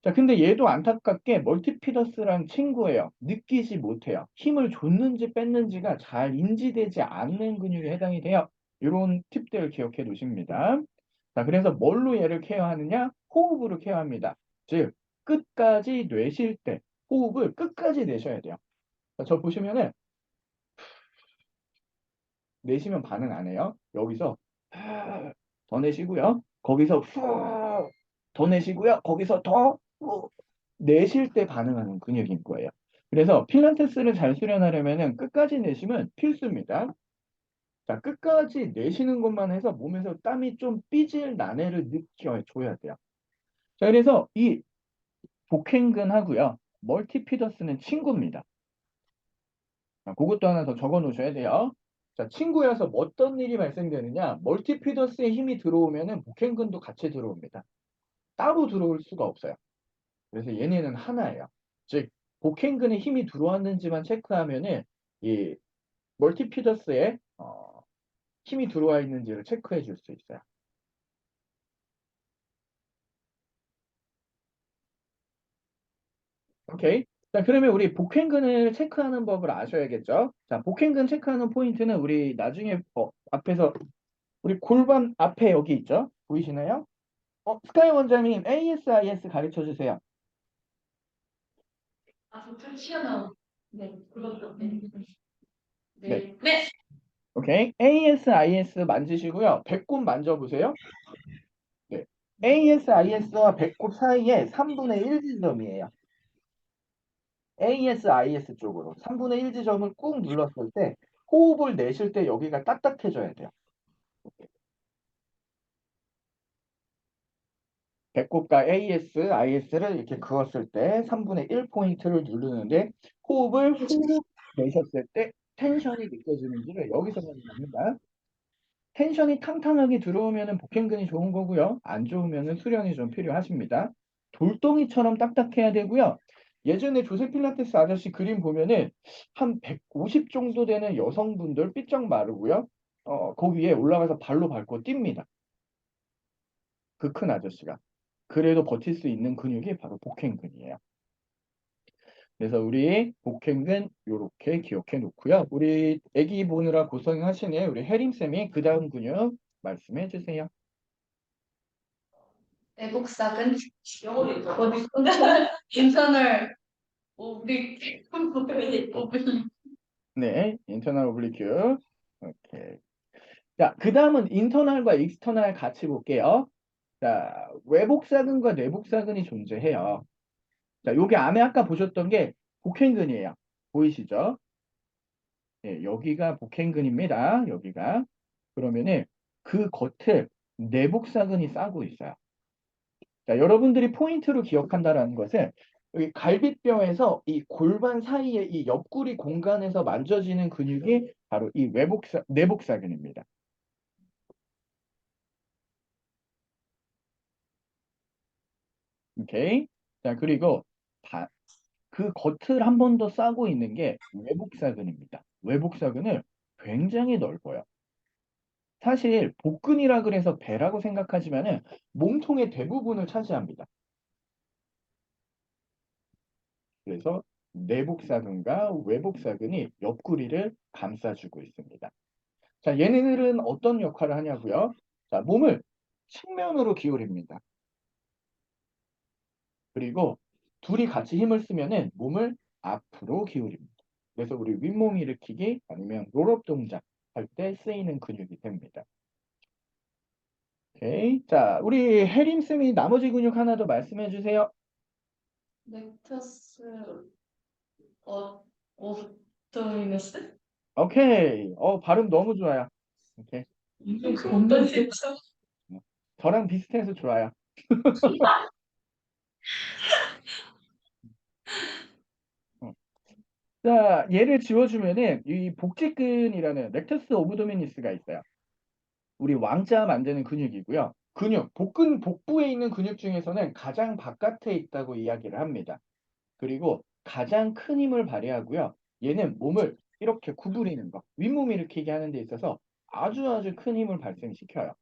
자, 근데 얘도 안타깝게 멀티피더스랑 친구예요. 느끼지 못해요. 힘을 줬는지 뺐는지가 잘 인지되지 않는 근육에 해당이 돼요. 이런 팁들 기억해 두십니다. 자, 그래서 뭘로 얘를 케어하느냐? 호흡으로 케어합니다. 즉, 끝까지 내쉴 때 호흡을 끝까지 내셔야 돼요. 자, 저 보시면은 내쉬면 반응 안 해요. 여기서 더 내쉬고요. 거기서 더 내쉬고요. 거기서 더 내쉴 때 반응하는 근육인 거예요. 그래서 필라테스를 잘 수련하려면 끝까지 내쉬면 필수입니다. 자, 끝까지 내쉬는 것만 해서 몸에서 땀이 좀 삐질 나래를 느껴줘야 돼요. 자, 그래서 이 복행근하고요. 멀티피더스는 친구입니다. 자, 그것도 하나 더 적어 놓으셔야 돼요. 자, 친구여서 어떤 일이 발생되느냐? 멀티피더스에 힘이 들어오면은 복행근도 같이 들어옵니다. 따로 들어올 수가 없어요. 그래서 얘네는 하나예요. 즉, 복행근에 힘이 들어왔는지만 체크하면은 이 멀티피더스에 힘이 들어와 있는지를 체크해 줄 수 있어요. 오케이. 자, 그러면 우리 복행근을 체크하는 법을 아셔야겠죠? 자, 복행근 체크하는 포인트는 우리 나중에 앞에서 우리 골반 앞에 여기 있죠? 보이시나요? 스카이 원장님 ASIS 가르쳐 주세요. 좀 튀어나오. 네, 그것도. 네. 네. 네. 네. 오케이. ASIS 만지시고요. 배꼽 만져보세요. 네. ASIS와 배꼽 사이에 3분의 1 지점이에요. ASIS 쪽으로 3분의 1 지점을 꾹 눌렀을 때 호흡을 내쉴 때 여기가 딱딱해져야 돼요. 배꼽과 ASIS를 이렇게 그었을 때 3분의 1 포인트를 누르는데 호흡을 후 내셨을 때 텐션이 느껴지는지를 여기서 확인합니다. 텐션이 탕탕하게 들어오면 복행근이 좋은 거고요. 안 좋으면 수련이 좀 필요하십니다. 돌덩이처럼 딱딱해야 되고요. 예전에 조세 필라테스 아저씨 그림 보면은 한 150 정도 되는 여성분들 삐쩍 마르고요. 그 위에 올라가서 발로 밟고 뜁니다. 그 큰 아저씨가. 그래도 버틸 수 있는 근육이 바로 복행근이에요. 그래서 우리 복행근 요렇게 기억해 놓고요. 우리 애기 보느라 고생하시네 우리 혜림쌤이 그 다음 근육 말씀해 주세요. 내복사근 어디 인터널 오브릭 오브릭. 네, 인터널 오블리큐. 오케이. 자, 그 다음은 인터널과 익스터널 같이 볼게요. 자, 외복사근과 내복사근이 존재해요. 자, 요게 안에 아까 보셨던 게 복행근이에요. 보이시죠? 예, 여기가 복행근입니다. 여기가. 그러면은 그 겉을 내복사근이 싸고 있어요. 자, 여러분들이 포인트로 기억한다라는 것은 여기 갈비뼈에서 이 골반 사이에 이 옆구리 공간에서 만져지는 근육이 바로 이 내복사근입니다. 오케이. 자, 그리고 그 겉을 한 번 더 싸고 있는 게 외복사근입니다. 외복사근을 굉장히 넓어요. 사실 복근이라 그래서 배라고 생각하지만은 몸통의 대부분을 차지합니다. 그래서 내복사근과 외복사근이 옆구리를 감싸주고 있습니다. 자, 얘네들은 어떤 역할을 하냐고요? 자, 몸을 측면으로 기울입니다. 그리고 둘이 같이 힘을 쓰면은 몸을 앞으로 기울입니다. 그래서 우리 윗몸 일으키기 아니면 롤업 동작 할 때 쓰이는 근육이 됩니다. 오케이. 자, 우리 혜림 쌤이 나머지 근육 하나 더 말씀해 주세요. 렉터스 오토미너스? 오케이. 발음 너무 좋아요. 오케이. 어떤 진짜? 저랑 비슷해서 좋아요. 어. 자, 얘를 지워주면은 이 복직근이라는 렉터스 오브도미니스가 있어요. 우리 왕자 만드는 근육이고요. 복부에 있는 근육 중에서는 가장 바깥에 있다고 이야기를 합니다. 그리고 가장 큰 힘을 발휘하고요. 얘는 몸을 이렇게 구부리는 거, 윗몸 일으키게 하는 데 있어서 아주 큰 힘을 발생시켜요.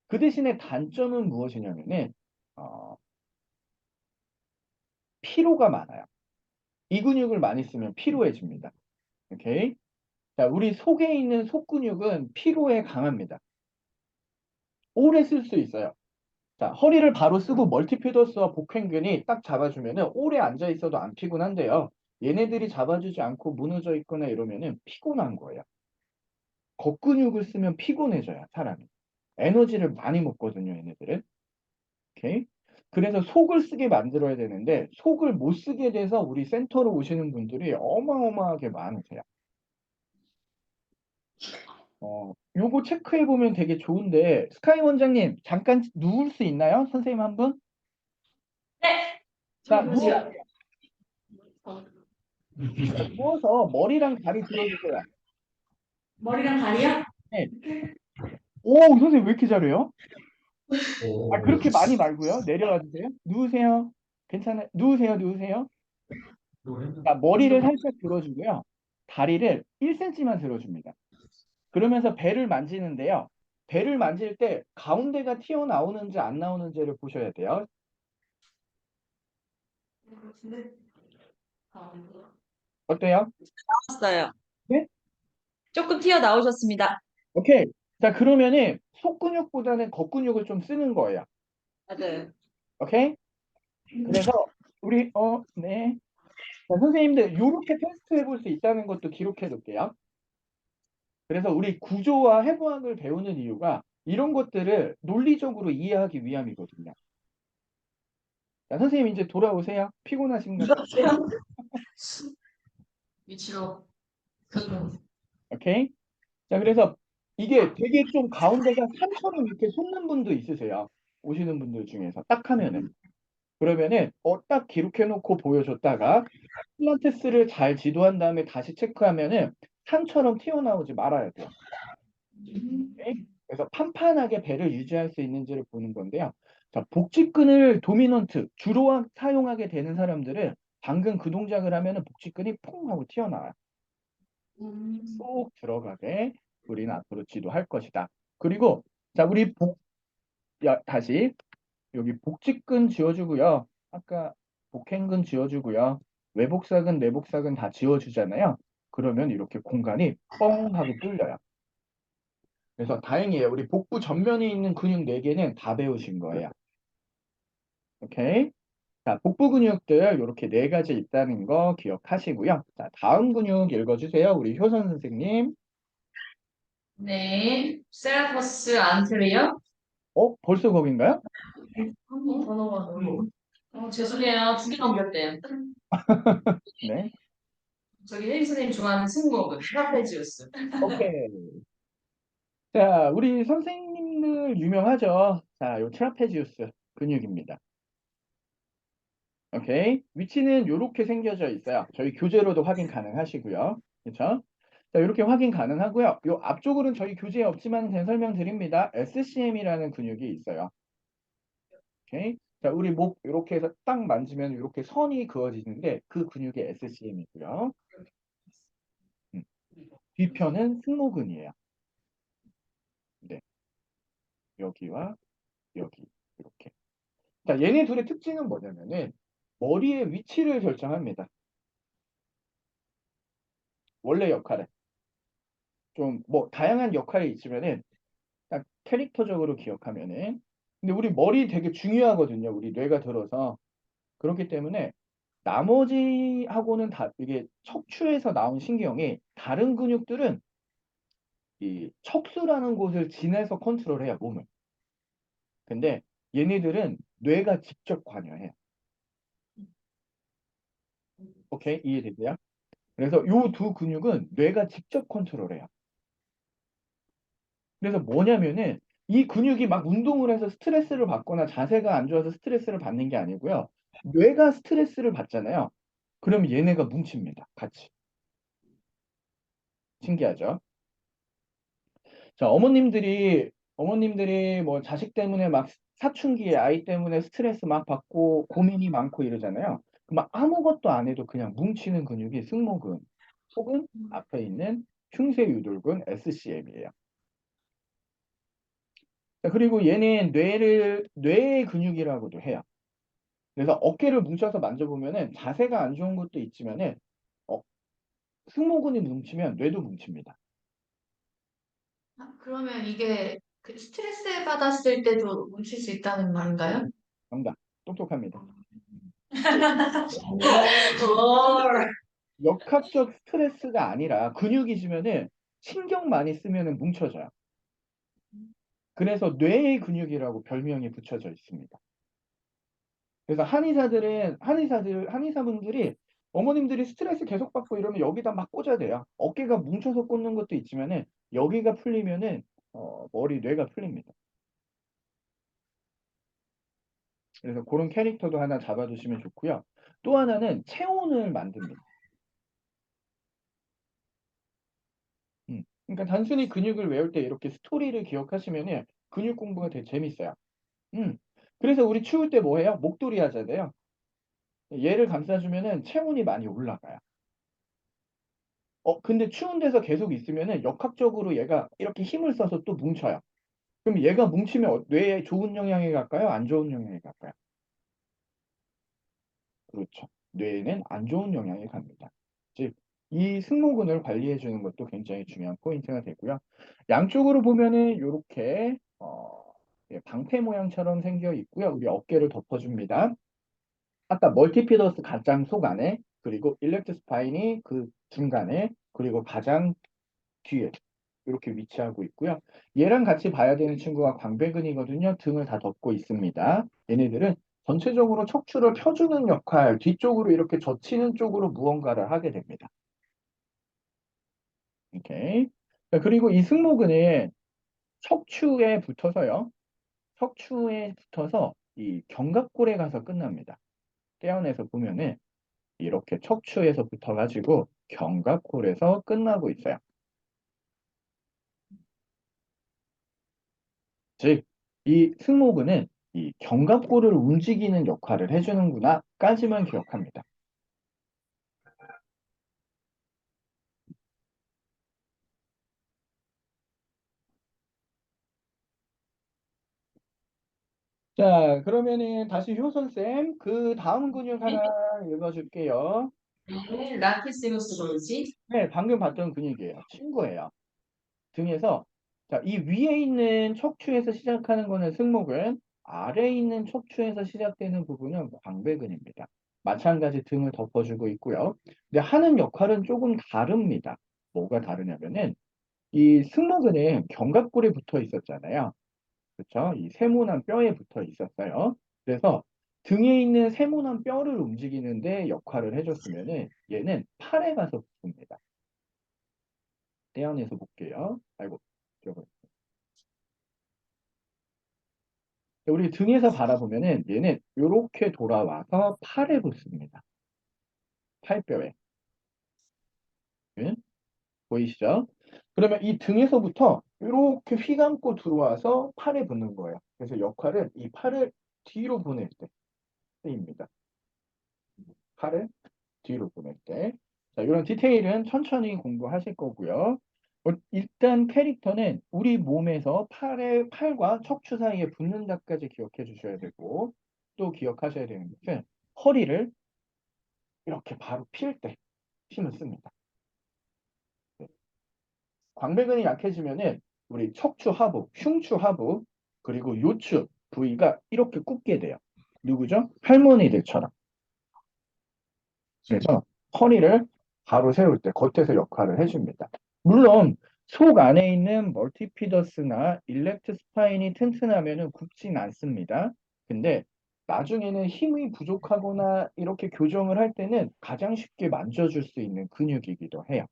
그 대신에 단점은 무엇이냐면은 어, 피로가 많아요. 이 근육을 많이 쓰면 피로해집니다. 오케이? 자, 우리 속에 있는 속근육은 피로에 강합니다. 오래 쓸 수 있어요. 자, 허리를 바로 쓰고 멀티피더스와 복횡근이 딱 잡아주면은 오래 앉아 있어도 안 피곤한데요. 얘네들이 잡아주지 않고 무너져 있거나 이러면은 피곤한 거예요. 겉근육을 쓰면 피곤해져요, 사람이. 에너지를 많이 먹거든요, 얘네들은. 오케이? 그래서 속을 쓰게 만들어야 되는데 속을 못 쓰게 돼서 우리 센터로 오시는 분들이 어마어마하게 많으세요. 요거 체크해 보면 되게 좋은데 스카이 원장님 잠깐 누울 수 있나요? 선생님 한 분? 네. 자, 잠시만요. 누워서 머리랑 다리 들어주세요. 머리랑 다리요? 네. 오, 선생님 왜 이렇게 잘해요? 그렇게 많이 말고요. 내려와 주세요. 누우세요. 괜찮아요. 누우세요. 자, 머리를 살짝 들어주고요. 다리를 1cm만 들어줍니다. 그러면서 배를 만지는데요. 배를 만질 때 가운데가 튀어나오는지 안 나오는지를 보셔야 돼요. 어때요? 나왔어요. 네? 조금 튀어나오셨습니다. 오케이. 자, 그러면은 속근육보다는 겉근육을 좀 쓰는 거예요. 맞아요. 오케이? 그래서 우리 네. 자, 선생님들 이렇게 테스트 해볼 수 있다는 것도 기록해 놓을게요. 그래서 우리 구조와 해부학을 배우는 이유가 이런 것들을 논리적으로 이해하기 위함이거든요. 자, 선생님 이제 돌아오세요. 피곤하신가 봐요. 위치로. 오케이? 자, 그래서 이게 되게 좀 가운데가 산처럼 이렇게 솟는 분도 있으세요. 오시는 분들 중에서 딱 하면은. 그러면은 딱 기록해 놓고 보여줬다가 필라테스를 잘 지도한 다음에 다시 체크하면은 산처럼 튀어나오지 말아야 돼요. 오케이? 그래서 판판하게 배를 유지할 수 있는지를 보는 건데요. 자, 복직근을 도미넌트 주로 사용하게 되는 사람들은 방금 그 동작을 하면은 복직근이 퐁 하고 튀어나와요. 쏙 들어가게 우리는 앞으로 지도할 것이다. 그리고 자, 우리 다시 여기 복직근 지워주고요. 아까 복행근 지워주고요. 외복사근, 내복사근 다 지워주잖아요. 그러면 이렇게 공간이 뻥 하고 뚫려요. 그래서 다행이에요. 우리 복부 전면에 있는 근육 4개는 다 배우신 거예요. 오케이? 자, 복부 근육들 이렇게 4가지 있다는 거 기억하시고요. 자, 다음 근육 읽어주세요. 우리 효선 선생님. 네. 세라퍼스 안테리어. 벌써 거긴가요? 한번 더 넘어가요. 죄송해요. 두 개 넘겼대요. 네. 저기 혜리 선생님 좋아하는 승모근, 트라페지우스. 오케이. 자, 우리 선생님들 유명하죠? 자, 요 트라페지우스 근육입니다. 오케이. 위치는 이렇게 생겨져 있어요. 저희 교재로도 확인 가능하시고요. 그렇죠? 자, 이렇게 확인 가능하고요. 요 앞쪽으로는 저희 교재에 없지만 그냥 설명드립니다. SCM이라는 근육이 있어요. 오케이. 자, 우리 목 이렇게 해서 딱 만지면 이렇게 선이 그어지는데 그 근육이 SCM이고요. 뒤편은 승모근이에요. 네. 여기와 여기 이렇게. 자, 얘네 둘의 특징은 뭐냐면은 머리의 위치를 결정합니다. 원래 역할은 좀 뭐 다양한 역할이 있지만은 딱 캐릭터적으로 기억하면은 근데 우리 머리 되게 중요하거든요. 우리 뇌가 들어서 그렇기 때문에 나머지하고는 이게 척추에서 나온 신경이 다른 근육들은 이 척수라는 곳을 지내서 컨트롤해요, 몸을. 근데 얘네들은 뇌가 직접 관여해요. 오케이? 이해되세요? 그래서 요 두 근육은 뇌가 직접 컨트롤해요. 그래서 뭐냐면은 이 근육이 막 운동을 해서 스트레스를 받거나 자세가 안 좋아서 스트레스를 받는 게 아니고요. 뇌가 스트레스를 받잖아요. 그럼 얘네가 뭉칩니다. 같이. 신기하죠? 자, 어머님들이 뭐 자식 때문에 막 사춘기에 아이 때문에 스트레스 막 받고 고민이 많고 이러잖아요. 그럼 아무것도 안 해도 그냥 뭉치는 근육이 승모근 혹은 앞에 있는 흉쇄유돌근 SCM이에요. 그리고 얘는 뇌의 근육이라고도 해요. 그래서 어깨를 뭉쳐서 만져보면은 자세가 안 좋은 것도 있지만은 어, 승모근이 뭉치면 뇌도 뭉칩니다. 그러면 이게 그 스트레스 받았을 때도 뭉칠 수 있다는 말인가요? 정답. 똑똑합니다. 헐. 역학적 스트레스가 아니라 근육이지면은 신경 많이 쓰면은 뭉쳐져요. 그래서 뇌의 근육이라고 별명이 붙여져 있습니다. 그래서 한의사분들이 어머님들이 스트레스 계속 받고 이러면 여기다 막 꽂아대요. 어깨가 뭉쳐서 꽂는 것도 있지만은 여기가 풀리면은 뇌가 풀립니다. 그래서 그런 캐릭터도 하나 잡아두시면 좋고요. 또 하나는 체온을 만듭니다. 그러니까 단순히 근육을 외울 때 이렇게 스토리를 기억하시면은 근육 공부가 되게 재밌어요. 음. 그래서 우리 추울 때 뭐 해요? 목도리 하잖아요. 얘를 감싸주면은 체온이 많이 올라가요. 근데 추운 데서 계속 있으면은 역학적으로 얘가 이렇게 힘을 써서 또 뭉쳐요. 그럼 얘가 뭉치면 뇌에 좋은 영향이 갈까요? 안 좋은 영향이 갈까요? 그렇죠. 뇌에는 안 좋은 영향이 갑니다. 즉, 이 승모근을 관리해 주는 것도 굉장히 중요한 포인트가 되고요. 양쪽으로 보면은 이렇게 방패 모양처럼 생겨 있고요. 우리 어깨를 덮어줍니다. 아까 멀티피더스 가장 속 안에, 그리고 일렉트 스파인이 그 중간에, 그리고 가장 뒤에 이렇게 위치하고 있고요. 얘랑 같이 봐야 되는 친구가 광배근이거든요. 등을 다 덮고 있습니다. 얘네들은 전체적으로 척추를 펴주는 역할, 뒤쪽으로 이렇게 젖히는 쪽으로 무언가를 하게 됩니다. 오케이. 자, 그리고 이 승모근은 척추에 붙어서요. 척추에 붙어서 이 견갑골에 가서 끝납니다. 떼어내서 보면은 이렇게 척추에서 붙어가지고 견갑골에서 끝나고 있어요. 즉, 이 승모근은 이 견갑골을 움직이는 역할을 해주는구나까지만 기억합니다. 자, 그러면은 다시 효선쌤, 그 다음 근육 하나 읽어줄게요. 네, 라티시우스 돌지. 네, 방금 봤던 근육이에요. 친구예요. 등에서, 자, 이 위에 있는 척추에서 시작하는 거는 승모근, 아래에 있는 척추에서 시작되는 부분은 광배근입니다. 마찬가지 등을 덮어주고 있고요. 근데 하는 역할은 조금 다릅니다. 뭐가 다르냐면은, 이 승모근은 견갑골에 붙어 있었잖아요. 그렇죠? 이 세모난 뼈에 붙어 있었어요. 그래서 등에 있는 세모난 뼈를 움직이는데 역할을 해줬으면은 얘는 팔에 가서 붙습니다. 떼어내서 볼게요. 아이고, 저거. 우리 등에서 바라보면은 얘는 이렇게 돌아와서 팔에 붙습니다. 팔뼈에. 응? 보이시죠? 그러면 이 등에서부터 이렇게 휘감고 들어와서 팔에 붙는 거예요. 그래서 역할은 이 팔을 뒤로 보낼 때 쓰입니다. 팔을 뒤로 보낼 때. 자, 이런 디테일은 천천히 공부하실 거고요. 일단 캐릭터는 우리 몸에서 팔과 척추 사이에 붙는다까지 기억해 주셔야 되고, 또 기억하셔야 되는 것은 허리를 이렇게 바로 필 때 힘을 씁니다. 네. 광배근이 약해지면은 우리 척추 하부, 흉추 하부, 그리고 요추 부위가 이렇게 굽게 돼요. 누구죠? 할머니들처럼. 그래서 허리를 바로 세울 때 겉에서 역할을 해줍니다. 물론 속 안에 있는 멀티피더스나 일렉트 스파인이 튼튼하면 굽진 않습니다. 근데 나중에는 힘이 부족하거나 이렇게 교정을 할 때는 가장 쉽게 만져줄 수 있는 근육이기도 해요.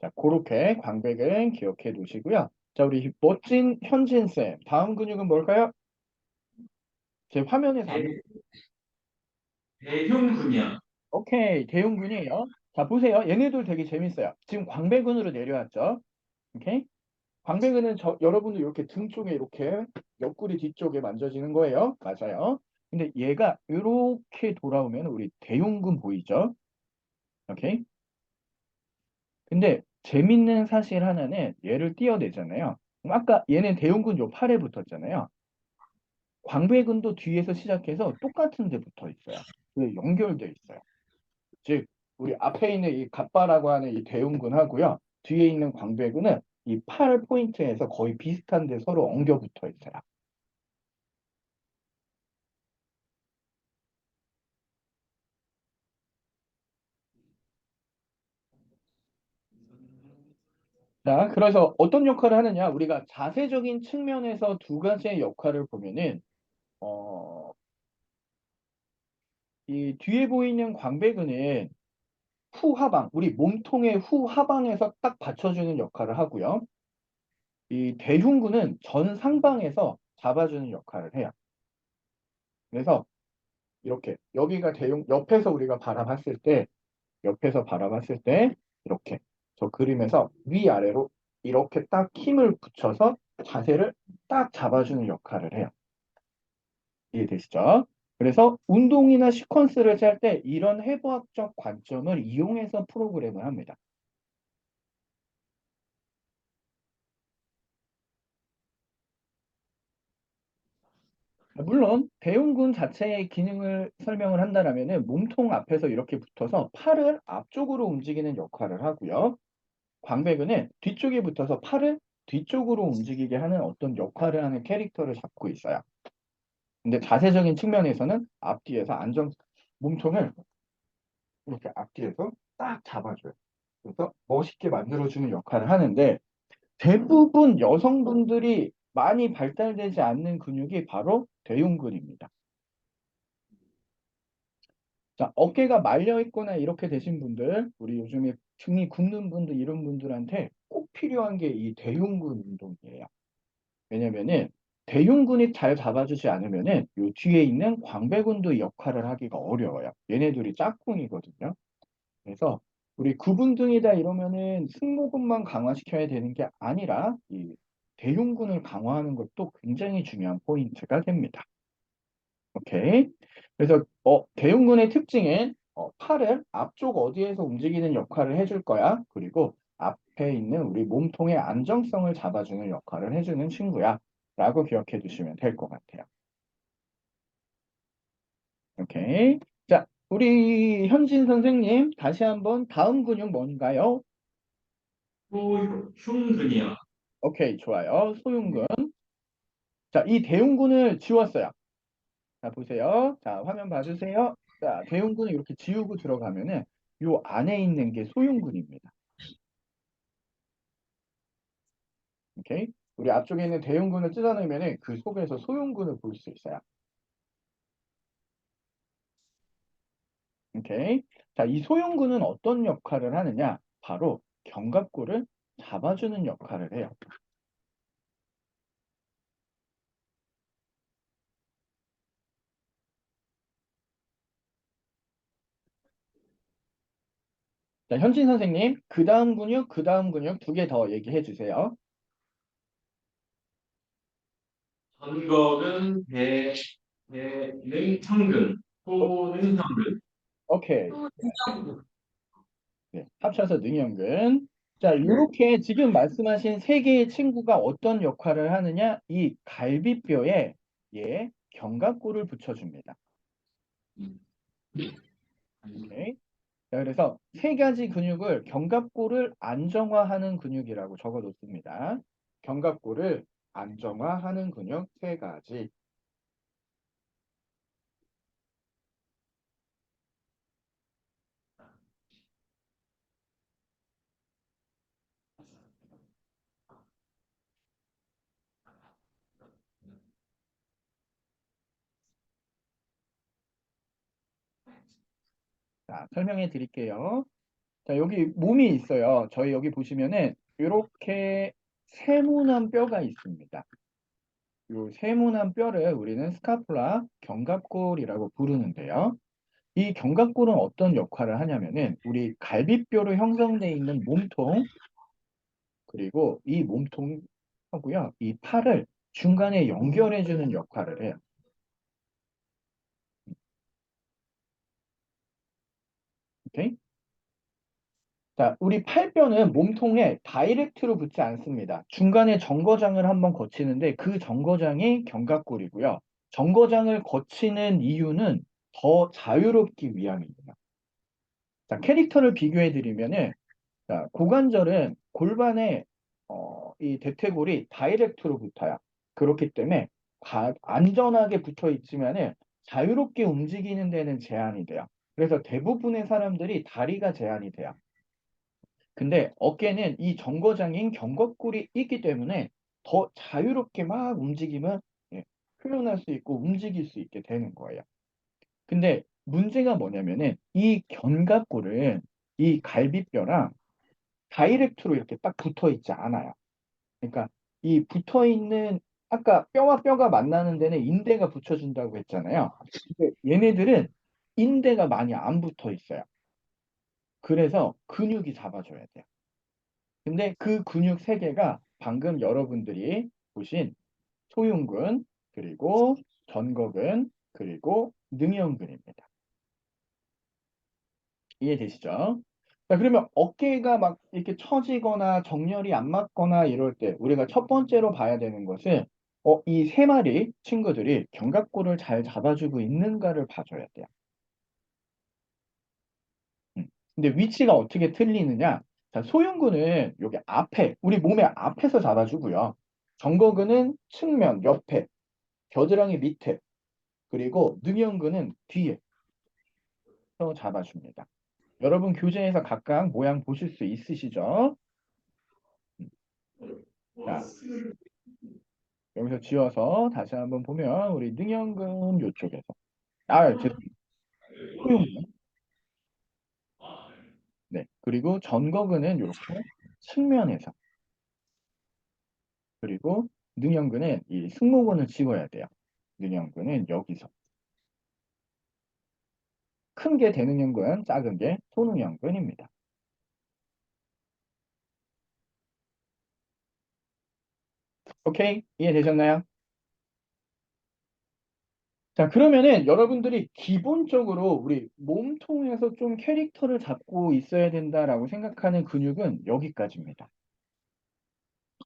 자, 그렇게 광배근 기억해 두시고요. 자, 우리 멋진 현진쌤, 다음 근육은 뭘까요? 제 화면에서 안 대, 대흉근이요. 오케이, 대흉근이에요. 자, 보세요. 얘네들 되게 재밌어요. 지금 광배근으로 내려왔죠? 오케이? 광배근은 여러분들 이렇게 등 쪽에 이렇게 옆구리 뒤쪽에 만져지는 거예요. 맞아요. 근데 얘가 이렇게 돌아오면 우리 대흉근 보이죠? 오케이? 근데 재밌는 사실 하나는 얘를 띄어내잖아요. 그럼 아까 얘는 대흉근 요 팔에 붙었잖아요. 광배근도 뒤에서 시작해서 똑같은 데 붙어 있어요. 그게 연결돼 있어요. 즉, 우리 앞에 있는 이 갑바라고 하는 이 대흉근하고요. 뒤에 있는 광배근은 이 팔 포인트에서 거의 비슷한데 서로 엉겨 붙어 있어요. 자, 그래서 어떤 역할을 하느냐? 우리가 자세적인 측면에서 두 가지의 역할을 보면은, 어, 이 뒤에 보이는 광배근은 후하방, 우리 몸통의 후하방에서 딱 받쳐주는 역할을 하고요. 이 대흉근은 전상방에서 잡아주는 역할을 해요. 그래서 이렇게 여기가 옆에서 우리가 바라봤을 때 옆에서 바라봤을 때 이렇게 저 그림에서 위아래로 이렇게 딱 힘을 붙여서 자세를 딱 잡아주는 역할을 해요. 이해되시죠? 그래서 운동이나 시퀀스를 짤 때 이런 해부학적 관점을 이용해서 프로그램을 합니다. 물론 대흉근 자체의 기능을 설명을 한다면은 몸통 앞에서 이렇게 붙어서 팔을 앞쪽으로 움직이는 역할을 하고요. 광배근은 뒤쪽에 붙어서 팔을 뒤쪽으로 움직이게 하는 어떤 역할을 하는 캐릭터를 잡고 있어요. 근데 자세적인 측면에서는 앞뒤에서 몸통을 이렇게 앞뒤에서 딱 잡아줘요. 그래서 멋있게 만들어주는 역할을 하는데 대부분 여성분들이 많이 발달되지 않는 근육이 바로 대흉근입니다. 자, 어깨가 말려 있거나 이렇게 되신 분들, 우리 요즘에 등이 굽는 분들 이런 분들한테 꼭 필요한 게 이 대흉근 운동이에요. 왜냐면은 대흉근이 잘 잡아주지 않으면은 요 뒤에 있는 광배근도 역할을 하기가 어려워요. 얘네들이 짝꿍이거든요. 그래서 우리 구분등이다 이러면은 승모근만 강화시켜야 되는 게 아니라 이 대흉근을 강화하는 것도 굉장히 중요한 포인트가 됩니다. 오케이. 그래서 대흉근의 특징은 팔을 앞쪽 어디에서 움직이는 역할을 해줄 거야. 그리고 앞에 있는 우리 몸통의 안정성을 잡아주는 역할을 해주는 친구야. 라고 기억해 두시면 될 것 같아요. 오케이. 자, 우리 현진 선생님, 다시 한번 다음 근육 뭔가요? 소흉근이요. 오케이, 좋아요. 소흉근. 자, 이 대흉근을 지웠어요. 자, 보세요. 자, 화면 봐주세요. 자, 대흉근을 이렇게 지우고 들어가면은 요 안에 있는 게 소흉근입니다. 오케이? 우리 앞쪽에 있는 대흉근을 뜯어내면은 그 속에서 소흉근을 볼 수 있어요. 오케이? 자, 이 소흉근은 어떤 역할을 하느냐? 바로 견갑골을 잡아주는 역할을 해요. 자, 현진 선생님, 그 다음 근육, 그 다음 근육 두 개 더 얘기해 주세요. 전거근, 능청근, 어, 소능청근. 오케이. 네, 합쳐서 능형근. 자, 이렇게 지금 말씀하신 세 개의 친구가 어떤 역할을 하느냐? 이 갈비뼈에 견갑골을 붙여줍니다. 오케이. 자, 그래서 세 가지 근육을 견갑골을 안정화하는 근육이라고 적어 놓습니다. 견갑골을 안정화하는 근육 세 가지. 자, 설명해 드릴게요. 자, 여기 몸이 있어요. 저희 여기 보시면은 이렇게 세모난 뼈가 있습니다. 이 세모난 뼈를 우리는 스카폴라, 견갑골이라고 부르는데요. 이 견갑골은 어떤 역할을 하냐면은 우리 갈비뼈로 형성되어 있는 몸통, 그리고 이 몸통하고요, 이 팔을 중간에 연결해주는 역할을 해요. 오케이? 자, 우리 팔뼈는 몸통에 다이렉트로 붙지 않습니다. 중간에 정거장을 한번 거치는데 그 정거장이 견갑골이고요. 정거장을 거치는 이유는 더 자유롭기 위함입니다. 자, 캐릭터를 비교해 드리면은 자, 고관절은 골반에 이 대퇴골이 다이렉트로 붙어요. 그렇기 때문에 안전하게 붙어 있지만은 자유롭게 움직이는 데는 제한이 돼요. 그래서 대부분의 사람들이 다리가 제한이 돼요. 근데 어깨는 이 정거장인 견갑골이 있기 때문에 더 자유롭게 막 움직이면 예, 표현할 수 있고 움직일 수 있게 되는 거예요. 근데 문제가 뭐냐면은 이 견갑골은 이 갈비뼈랑 다이렉트로 이렇게 딱 붙어 있지 않아요. 그러니까 이 붙어 있는 아까 뼈와 뼈가 만나는 데는 인대가 붙여준다고 했잖아요. 근데 얘네들은 인대가 많이 안 붙어 있어요. 그래서 근육이 잡아줘야 돼요. 근데 그 근육 세 개가 방금 여러분들이 보신 소흉근, 그리고 전거근, 그리고 능형근입니다. 이해되시죠? 자, 그러면 어깨가 막 이렇게 처지거나 정렬이 안 맞거나 이럴 때 우리가 첫 번째로 봐야 되는 것은 이 세 마리 친구들이 견갑골을 잘 잡아주고 있는가를 봐줘야 돼요. 근데 위치가 어떻게 틀리느냐? 자, 소흉근은 여기 앞에, 우리 몸의 앞에서 잡아주고요. 정거근은 측면, 옆에, 겨드랑이 밑에, 그리고 능형근은 뒤에서 잡아줍니다. 여러분 교재에서 각각 모양 보실 수 있으시죠? 자, 여기서 지워서 다시 한번 보면 우리 능형근 이쪽에서 죄송해요. 소흉근. 네. 그리고 전거근은 이렇게 측면에서 그리고 능형근은 이 승모근을 지워야 돼요. 능형근은 여기서 큰 게 대능형근, 작은 게 소능형근입니다. 오케이? 이해되셨나요? 자, 그러면은 여러분들이 기본적으로 우리 몸통에서 좀 캐릭터를 잡고 있어야 된다라고 생각하는 근육은 여기까지입니다.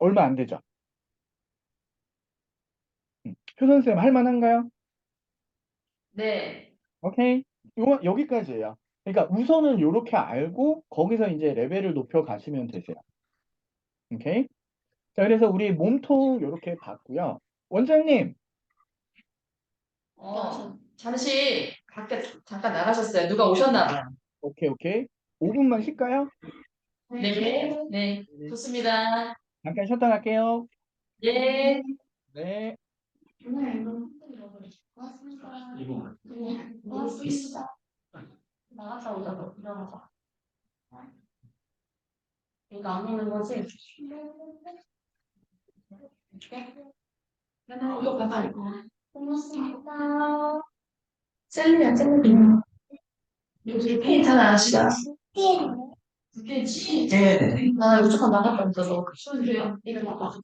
얼마 안 되죠? 표선쌤 할만한가요? 네. 오케이. 여기까지예요. 그러니까 우선은 이렇게 알고 거기서 이제 레벨을 높여 가시면 되세요. 오케이. 자, 그래서 우리 몸통 이렇게 봤고요. 원장님, 잠시 밖에 잠깐 나가셨어요. 누가 오셨나 봐요. 오케이, 오케이. 5분만 쉴까요? 네. 네. 네. 좋습니다. 잠깐 쉬었다 갈게요. 예. 네. 이거 나갔다 오자고 일어나자. 이거 안 오는 거지? 이거 봐봐 이거. 고맙습니다. 셀리야 셀리. 여기 페인트 하나 안 하시다. 두 개지? 네. 나 이거 조금 나갔다 온다. 너. 이거 봐봐.